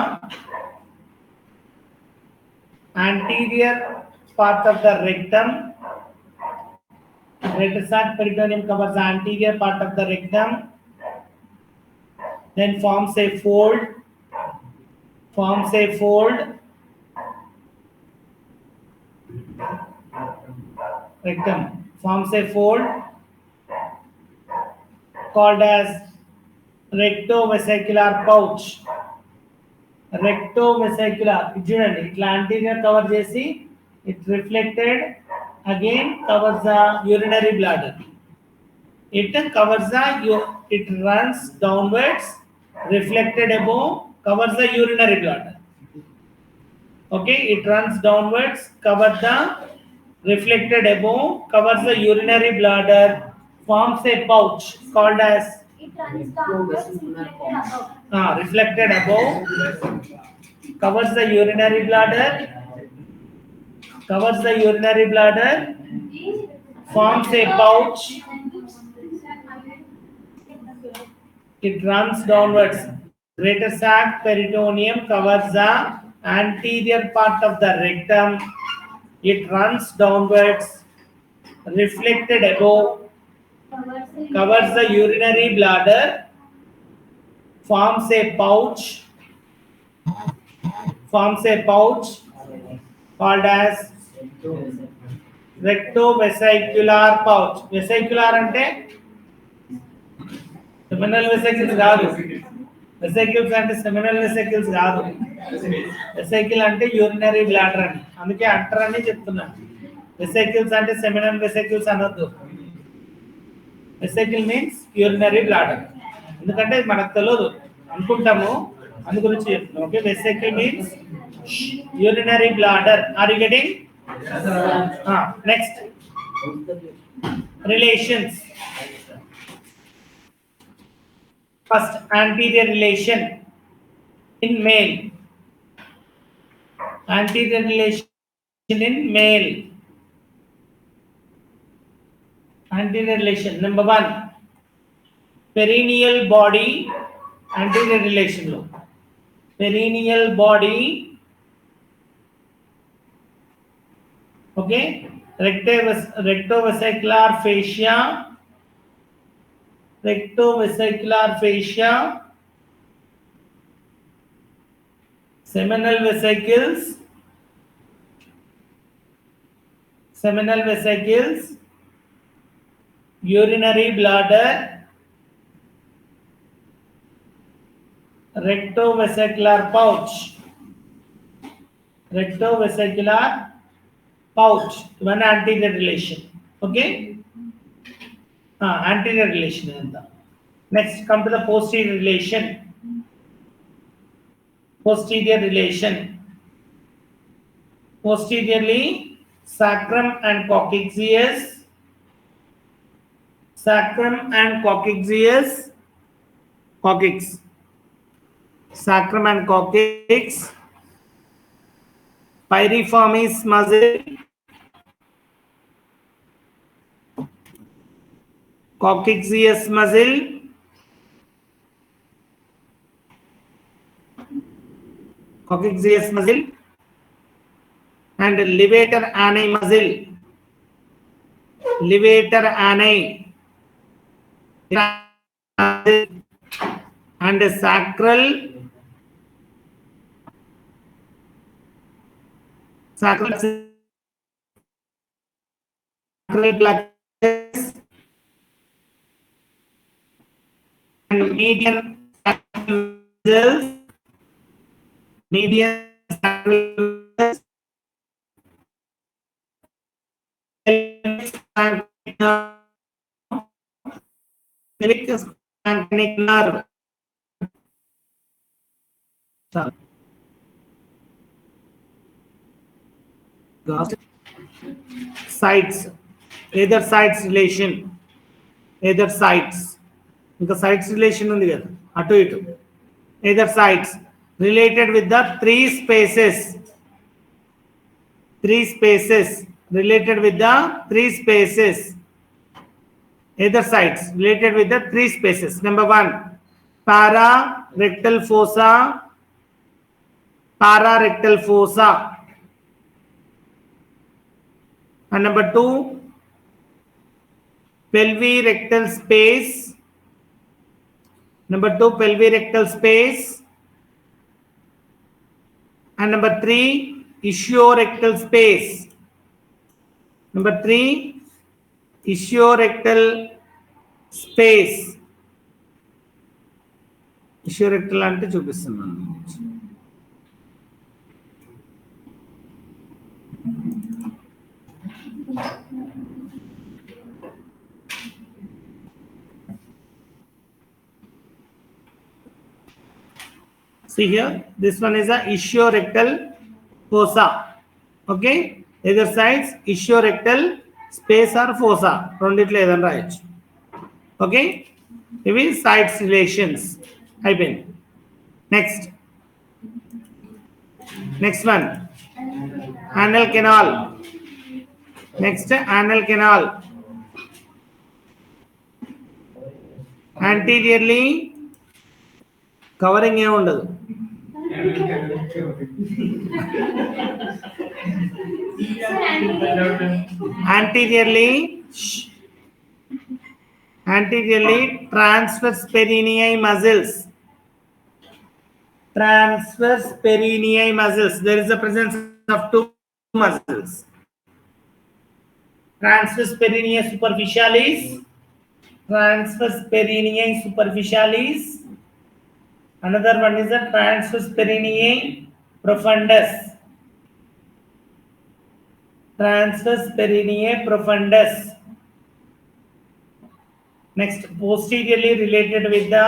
Speaker 1: anterior part of the rectum. Then forms a fold. Rectum forms a fold called as rectovesicular pouch. చూడండి ఇట్లా anterior cover చేసి it reflected again covers the urinary bladder. It runs downwards, reflected above, covers the urinary bladder. Okay, it runs downwards, covers the reflected above, covers the urinary bladder, forms a pouch called as
Speaker 2: It runs downwards,
Speaker 1: reflected above, covers the urinary bladder, forms a pouch. It runs downwards. Greater sac peritoneum covers the anterior part of the rectum. It runs downwards, reflected above, covers the urinary bladder, forms a pouch called as rectovesicular pouch. Vesicular ante seminal vesicles కాదు. Vesicles అంటే seminal vesicles కాదు. Vesicle అంటే urinary bladder అని. అందుకే అంటారని చెప్తున్నా. Vesicles అంటే seminal vesicles అనొద్దు. Vesicle means urinary bladder. ఎందుకంటే మనకు తెలియదు అనుకుంటాము అందు గురించి చెప్తున్నాం. Okay, vesicle means urinary bladder. Are you getting? Next, relations. First, anterior relation in male. Anterior relation in male. Anterior relation. Number 1. Perineal body. Anterior relation lo. Perineal body. Okay. Rectovesicular fascia. Rectovesicular fascia. Seminal vesicles. Seminal vesicles. Urinary bladder. Rectovesicular pouch. Rectovesicular pouch. One anterior relation. Okay. Anterior relation. Next, come to the posterior relation. Posterior relation. Posteriorly, sacrum and coccygeus. Sacrum and coccygeus. Coccyx. Sacrum and coccyx. Piriformis muscle. Coccygeus muscle. Coccygeus muscle. And levator ani muscle. Levator ani. And sacral plexus and median muscles, median muscles, splanchnic nerve. Sides, either sides relation, either sides. ఇంకా sides relation ఉంది కదా అటు ఇటు. Either sides related with the three spaces. Three spaces related with the three spaces. Either sides related with the three spaces. Number 1, para-rectal fossa. Para-rectal fossa. And number 2, pelvirectal space. Number 2, pelvirectal space. And number 3, ischiorectal space. Number 3, ischiorectal space. Ischiorectal అంటే చూపిస్తున్నాను. See here, this one is a ischiorectal fossa. Okay, either sides ischiorectal space or fossa. రెండిట్లో ఏదైనా రాయొచ్చు. Okay, ఇవి sides relations అయిపోయింది. Next one, anal canal. Next, anal canal. Anteriorly covering ఏ ఉండదు. Anteriorly transverse perineal muscles. Transverse perineal muscles. There is a presence of two muscles. Transverse perineal superficialis. Transverse perineal superficialis. Another one is the transverse perineal profundus. Transverse perineal profundus. Next, posteriorly related with the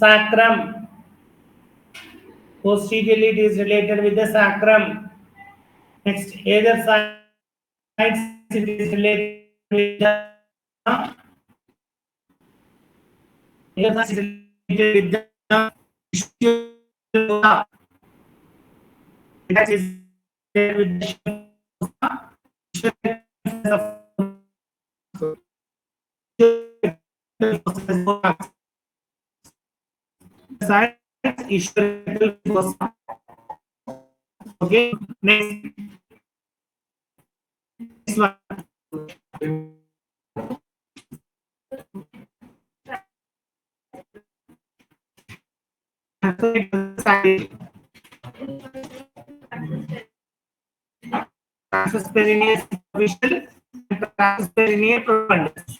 Speaker 1: sacrum. Posteriorly it is related with the sacrum. Next, either sides it is related with the with the that is with the side issue okay. Next one. Transverse perineal superficial and transverse perineal profundus.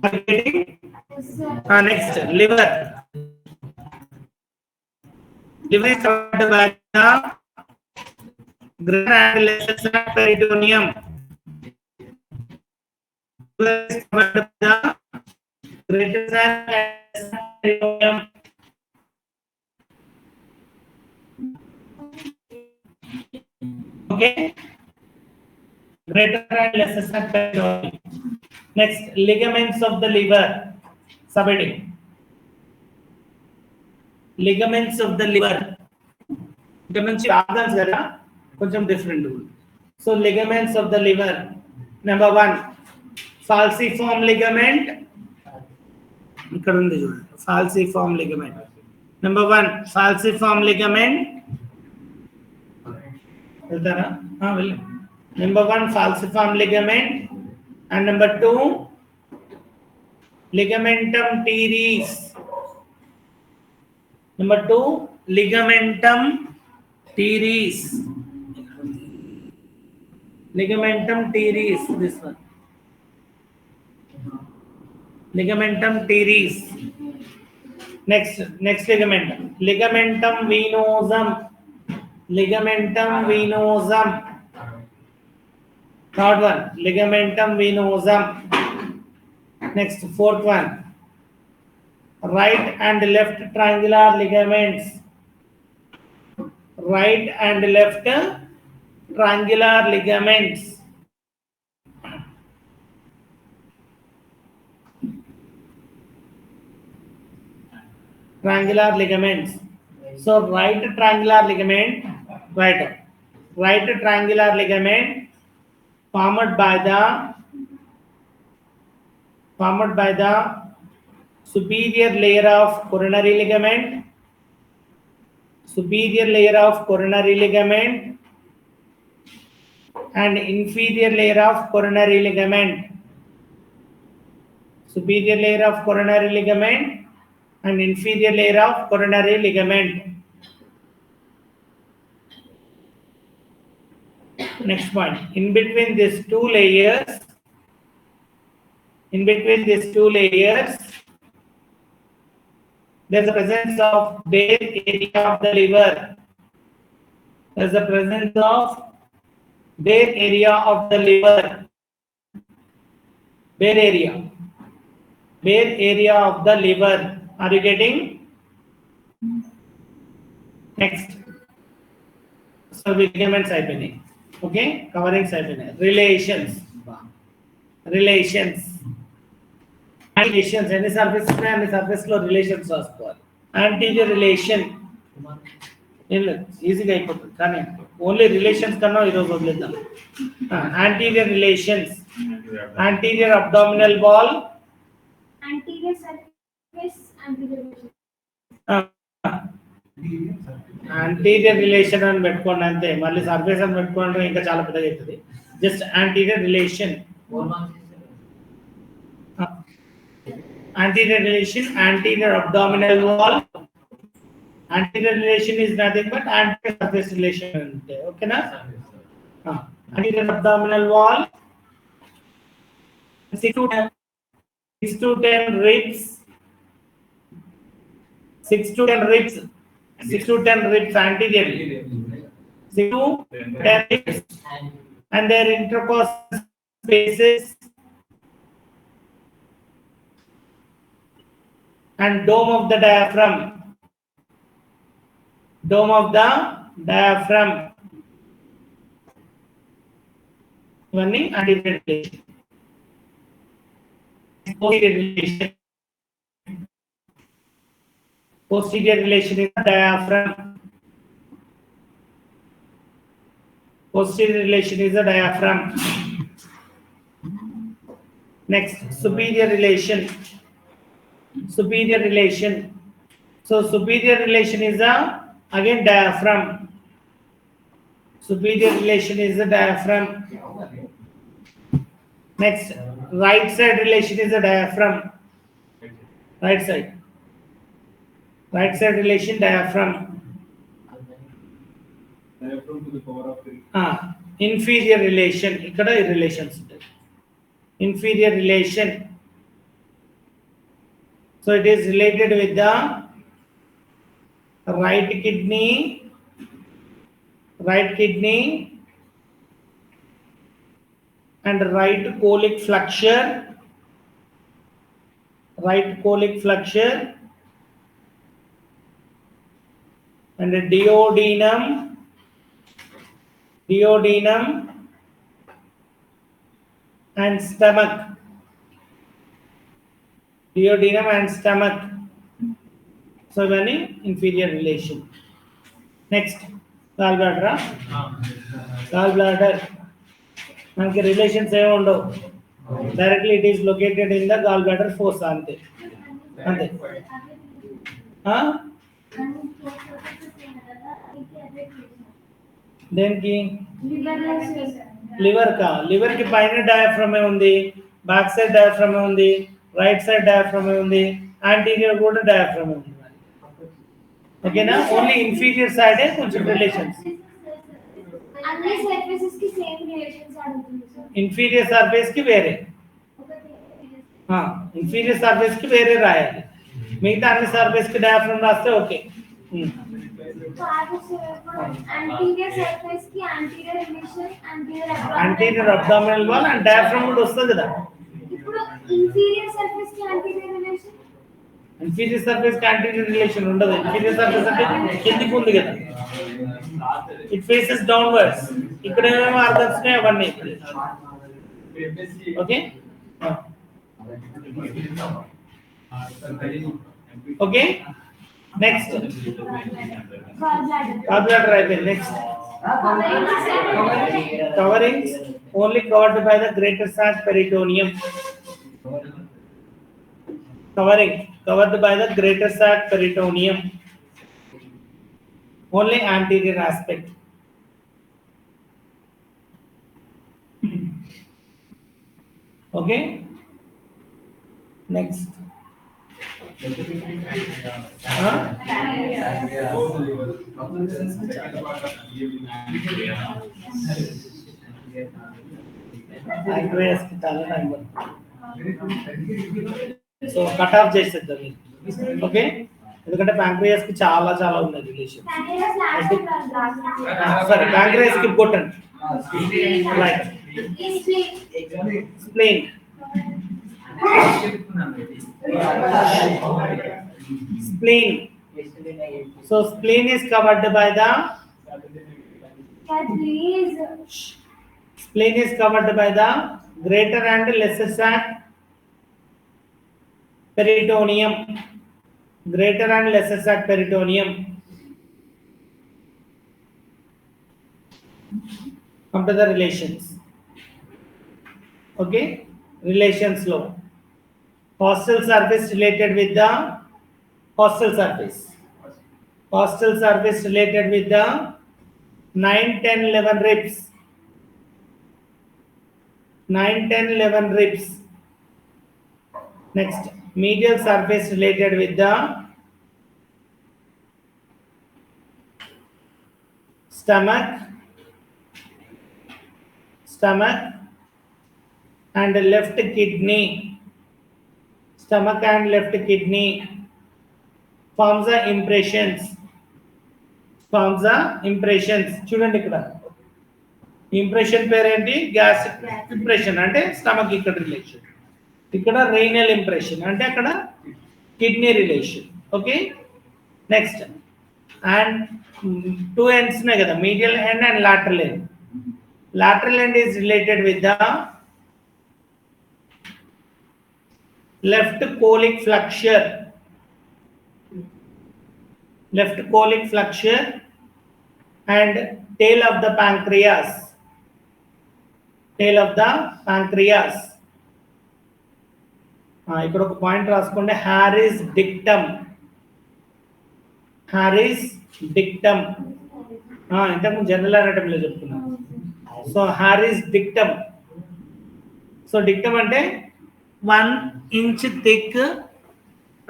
Speaker 1: Are you getting? Next, liver. Liver is covered by the greater and lesser sac peritoneum. Liver is covered by the greater sac and lesser sac peritoneum. Okay. Greater and lesser sac peritoneum. Next, ligaments of the liver. Subheading. Ligaments of the liver. Ligaments organs కదా కొంచెం different. So ligaments of the liver. Number 1, falciform ligament. ఇక్కడ ఉంది చూడండి, falciform ligament. Number 1, falciform ligament. వెళ్తారా? వెళ్ళండి. Number 1, falciform ligament, and number 2, ligamentum teres. Number 2, ligamentum teres. Ligamentum teres, this one. Ligamentum teres. Next ligamentum. Ligamentum venosum. Ligamentum venosum. Third one, ligamentum venosum. Next, fourth one, right and left triangular ligaments. Right and left triangular ligaments. Triangular ligaments. So right triangular ligament, right triangular ligament formed by the superior layer of coronary ligament, and inferior layer of coronary ligament. Superior layer of coronary ligament and inferior layer of coronary ligament. Next point, in between these two layers, there's a presence of bare area of the liver. There's a presence of bare area of the liver. Bare area of the liver. Are you getting? Next. So ligaments అయిపోయినాయి. Okay, coverings అయిపోయినాయి. Relations. ఎన్ని surface ఉన్నాయి, అన్ని surface లో relations రాసుకోవాలి. Anterior relation ఏం లేదు, ఈజీగా అయిపోతుంది, కానీ ఓన్లీ రిలేషన్స్ కన్నా ఈరోజు వదిలేద్దాం. Anterior relations, anterior abdominal wall,
Speaker 2: Anterior surface,
Speaker 1: anterior relation అని పెట్టుకోండి అంతే. మళ్ళీ సర్ఫేస్ అని పెట్టుకోండి ఇంకా చాలా పెద్దగా అవుతుంది. Just anterior relation. Anterior relation, anterior abdominal wall. Anterior relation is nothing but anterior surface relation. Okay, na? Anterior abdominal wall. 6 to 10 ribs. 6 to 10 ribs. 6 to 10 ribs anteriorly. 6 to 10 ribs. And their intercostal spaces. And dome of the diaphragm. ఇవన్నీ anterior relation. Posterior relation is the diaphragm. Posterior relation is the diaphragm. Next, superior relation. Superior relation. So superior relation is the again diaphragm. Superior relation is the diaphragm. Next, right side relation is the diaphragm. Right side. Right side relation diaphragm.
Speaker 3: Diaphragm to the power of 3.
Speaker 1: Inferior relation. ikkada relations ఉంటాయి. Inferior relation. So it is related with the right kidney, and right colic flexure, and duodenum, and stomach. Duodenum and stomach. So many inferior relation. Next, gallbladder. Gallbladder. మనకి relations ఏమి ఉండవు. Directly it is located in the gall bladder fossa అంతే. దేనికి? Liver కి పైన diaphragm ఉంది, back side diaphragm ఉంది, right side diaphragm ఉంది, యాంటీరియర్ కూడా డయాఫ్రమ్ ఉంది. ఓకేనా? ఓన్లీ ఇన్ఫీరియర్ సైడ్ కొంచెం రిలేషన్స్.
Speaker 2: అన్ని సర్ఫేసెస్ కి సేమ్ రిలేషన్స్ అడుగుతుంది సార్.
Speaker 1: ఇన్ఫీరియర్ సర్ఫేస్ కి వేరే, ఇన్ఫీరియర్ సర్ఫేస్ కి వేరే రాయాలి. మిగతా అన్ని సర్ఫేస్ కి డయాఫ్రమ్ రాస్తే ఓకే.
Speaker 2: యాంటీరియర్ సర్ఫేస్ కి anterior relation,
Speaker 1: anterior abdominal wall and diaphragm కూడా వస్తుంది కదా.
Speaker 2: ఇప్పుడు ఇన్ఫీరియర్ సర్ఫేస్ కి యాంటీరియర్ రిలేషన్,
Speaker 1: ఇన్ఫీరియర్ సర్ఫేస్ కి యాంటీరియర్ రిలేషన్ ఉండదు. ఇన్ఫీరియర్ సర్ఫేస్ అంటే కిందికి ఉంది కదా, ఇట్ ఫేసెస్ డౌన్వర్డ్స్. ఇక్కడ ఏమేమో ఆర్గన్స్ ఉన్నాయి అవన్నీ. Okay okay. నెక్స్ట్ gallbladder అయిపోయింది. Next coverings only covered by the greater sac peritoneum. Covered by the greater sac peritoneum, only anterior aspect. Okay, next. Pancreas ki chala time so cut off చేసేద్దాం. Okay, ఎందుకంటే pancreas కి చాలా చాలా ఉన్నాయి relation. సరే, pancreas కి important like spleen. So spleen is covered by the greater and lesser sac peritoneum. Greater and lesser sac peritoneum. Come to the relations. Okay, relations low. Costal surface related with the costal surface related with the 9, 10, 11 ribs. 9, 10, 11 ribs. Next, medial surface related with the stomach and left kidney. Stomach and left kidney forms the impressions. చూడండి ఇక్కడ impression పేరేంటి? Gastric impression అంటే stomach ఇక్కడ relation, ఇక్కడ renal impression అంటే అక్కడ kidney relation. Okay, next and two ends ఉన్నాయి కదా, medial end and lateral end. Lateral end is related with the left colic flexure. left colic flexure, and tail of the pancreas. Tail of the pancreas. ఇక్కడ ఒక point రాసుకోండి, Harris dictum. Harris dictum ఇంతకు general అనటంలో చెప్తున్నా. So Harris dictum. So dictum అంటే 1 inch thick,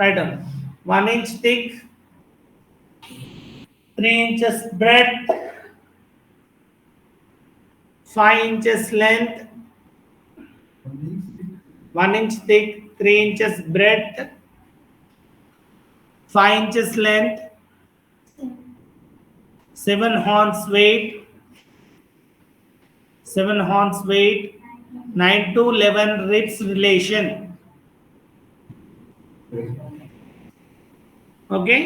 Speaker 1: right, 1 inch thick, 3 inches breadth, 5 inches length, 1 inch thick, 3 inches breadth, 5 inches length, 7 horns weight, 9 to 11 ribs relation. Okay.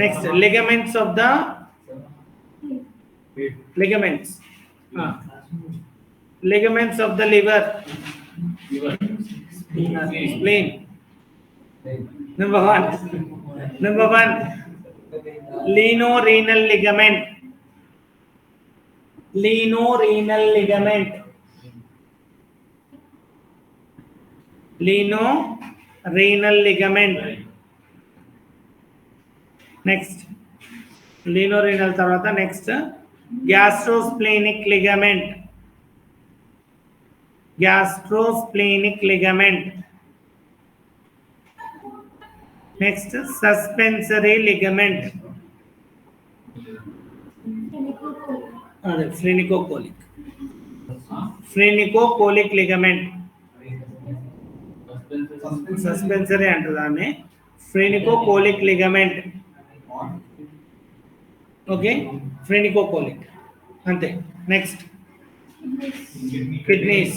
Speaker 1: Next, ligaments of the ligaments. Ligaments of the liver. Spleen. Number one, lienorenal ligament. Lienorenal ligament. Lienorenal ligament. Next, lienorenal tarvata. Next, gastrosplenic ligament. Gastrosplenic ligament. Next, suspensory ligament. Phrenicocholic. Phrenicocholic ligament. Suspensory అంటారు. Phrenicocholic ligament. Okay, phrenicocholic. ante. Next, kidneys.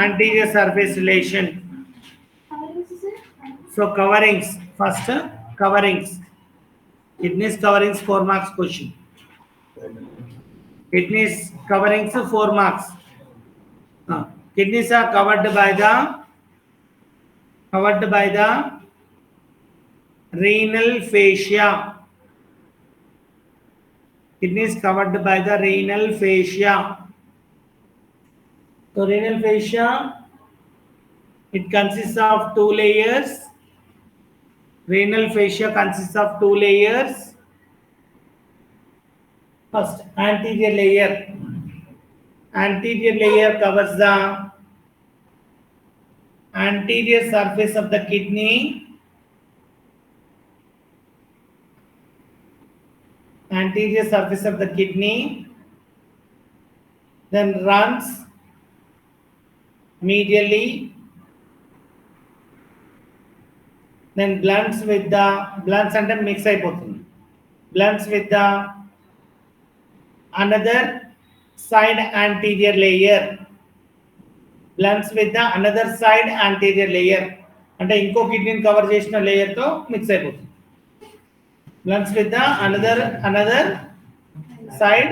Speaker 1: Anterior surface relation. So coverings. First, coverings. Kidneys coverings 4 marks question. Kidneys coverings 4 marks. Kidneys are covered by the renal fascia. Kidneys covered by the renal fascia. So renal fascia, it consists of 2 layers. Renal fascia consists of 2 layers. First, anterior layer. Anterior layer covers the anterior surface of the kidney. Anterior surface of the kidney. Then runs medially. Then blends with the blends and mix అయిపోతుంది. Blends with the another side anterior layer. Blends with the another side anterior layer. అంటే ఇంకో కిడ్నీని cover చేసిన layer తో mix అయిపోతుంది. Blends with the another side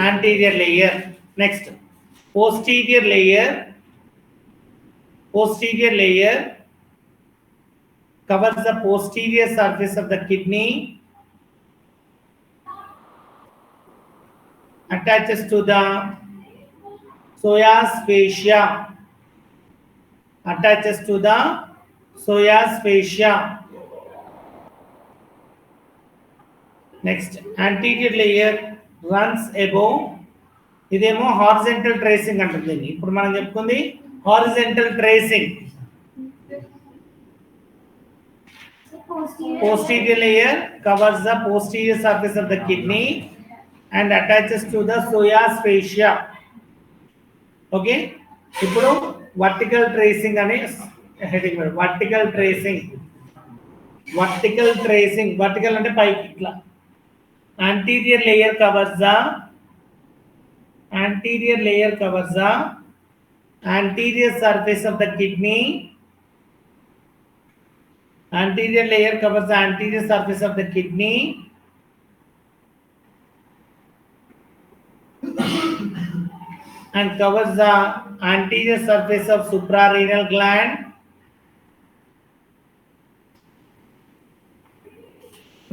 Speaker 1: anterior layer. Next, posterior layer. Posterior layer covers the posterior surface of the kidney, attaches to the psoas fascia. Attaches to the psoas fascia. Next, anterior layer runs above. ఇదేమో horizontal tracing అంటుంది. ఇప్పుడు మనం చెప్పుకుంది horizontal tracing. Posterior layer covers the posterior surface of the kidney and attaches to the psoas fascia. Okay, ఇప్పుడు vertical tracing అనే heading మీద vertical tracing. Vertical tracing, vertical అంటే పైకి ఇట్లా. Anterior layer covers the anterior surface of the kidney. Anterior layer covers the anterior surface of the kidney and covers the anterior surface of suprarenal gland.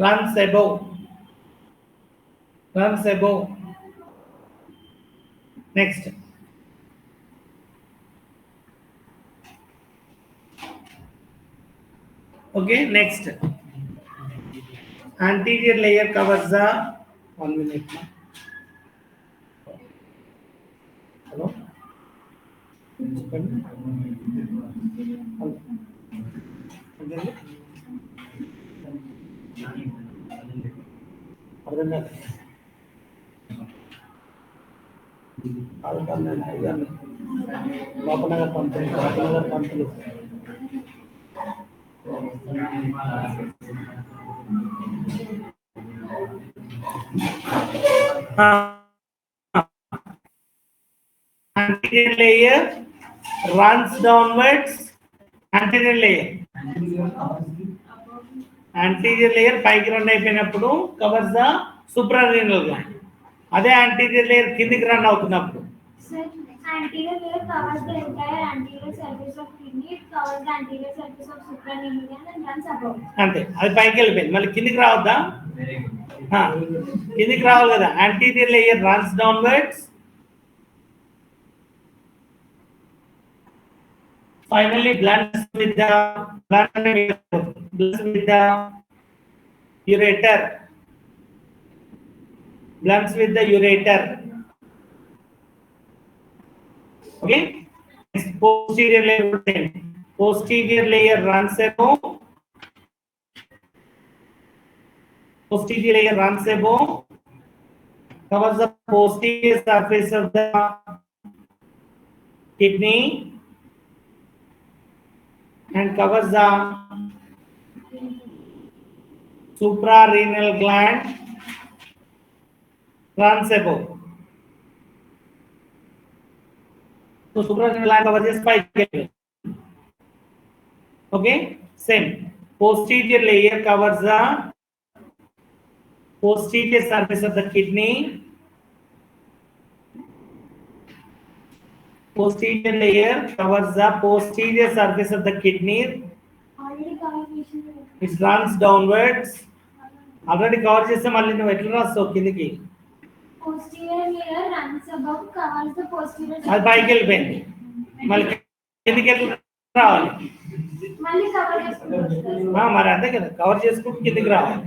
Speaker 1: runs above. Runs above. Next. Okay, next. Anterior layer covers the 1 minute. Hello? Anterior layer runs downwards. Anterior layer పైకి run అయిపోయినప్పుడు covers the suprarenal gland. అదే anterior layer కిందికి run అవుతున్నప్పుడు
Speaker 2: Sir, anterior layer covers the entire anterior surface of kidney. It covers the anterior surface of suprarenal gland and runs above.
Speaker 1: అంతే, అది పైకి వెళ్ళిపోయింది. మళ్ళీ కిందికి రావద్దా? కిందికి రావాలి కదా. anterior layer runs downwards. Finally blends with the ureter. Blends with the ureter. Okay. Posterior layer. Posterior layer runs above. Posterior layer runs above. Covers the posterior surface of the kidney and covers the suprarenal gland. Runs above. So suprarenal gland covers the spine. Okay, same. Posterior layer covers the posterior surface of the kidney. Posterior layer covers the posterior surface of the kidney.
Speaker 2: Already covered.
Speaker 1: It runs downwards. Already cover చేస్తే మళ్ళీ నువ్వు ఎట్లా రాస్తావు కిందికి?
Speaker 2: Posterior layer runs above, covers the posterior.
Speaker 1: అది పైకి వెళ్ళిపోయింది. మళ్ళీ కిందికి ఎట్లా రావాలి?
Speaker 2: మళ్ళీ కవర్ చేసుకుంటారు.
Speaker 1: మరి అంతే కదా, కవర్ చేసుకుంటూ కిందికి రావాలి.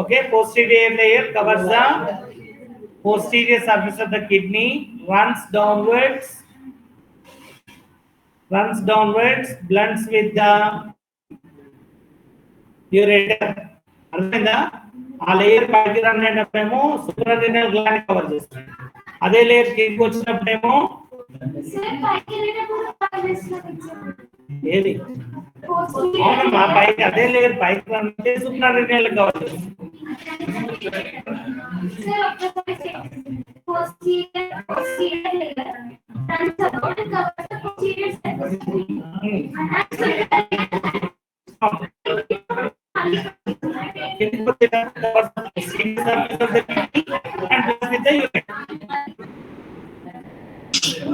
Speaker 1: Okay, posterior layer covers the posterior surface of the kidney, runs downwards, blends with the ureter. అర్థమైందా? ఆ లేయర్ పైకి రన్ అయినప్పుడేమో suprarenal gland కవర్ చేస్తుంది. అదే లేయర్ కిందకి వచ్చినప్పుడేమో
Speaker 2: సార్ పైకి వెళ్ళినప్పుడు కవర్ చేస్తున్నారు.
Speaker 1: ఏది? అవునమ్మా, పైకి అదే లేయర్ పైకి రన్ అయితే suprarenal కవర్ చేస్తుంది.
Speaker 2: Sir, posterior layer runs above and covers the posterior surface.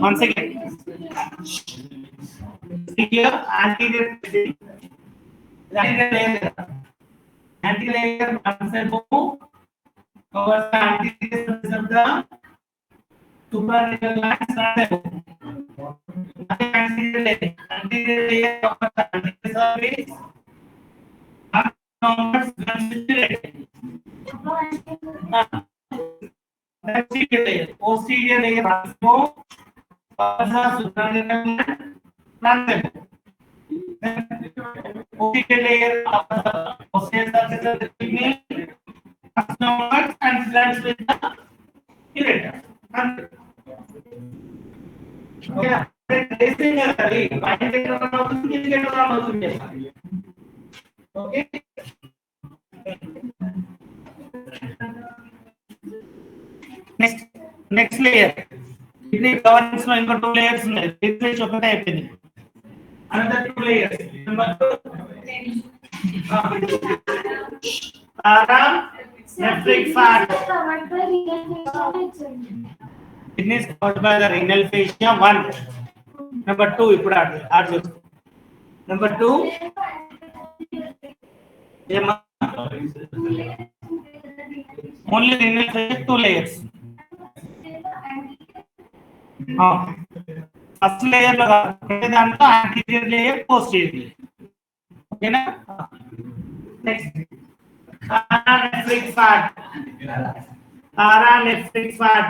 Speaker 1: Once again, see here anterior layer runs above, covers the anterior surface of the suprarenal gland. Anterior layer covers the anterior surface. Posterior layer runs above, covers the suprarenal gland. Posterior layer covers the posterior surface of the kidney, runs downwards and blends with the ureter. Okay, okay. Next layer. Kidney coverings లో ఇంకో 2 layers ఉన్నాయి. Replace ఒకటే అయిపోయింది. Another 2 layers. Number 2. Nephric fat. Kidney is covered by the renal fascia. 1. Number 2 ఇప్పుడు add చేసుకో. Number 2 Only renal section 2 layers. First layer లో దాంట్లో anterior layer posterior layer. ఓకేనా? Next paranephric fat. Paranephric fat.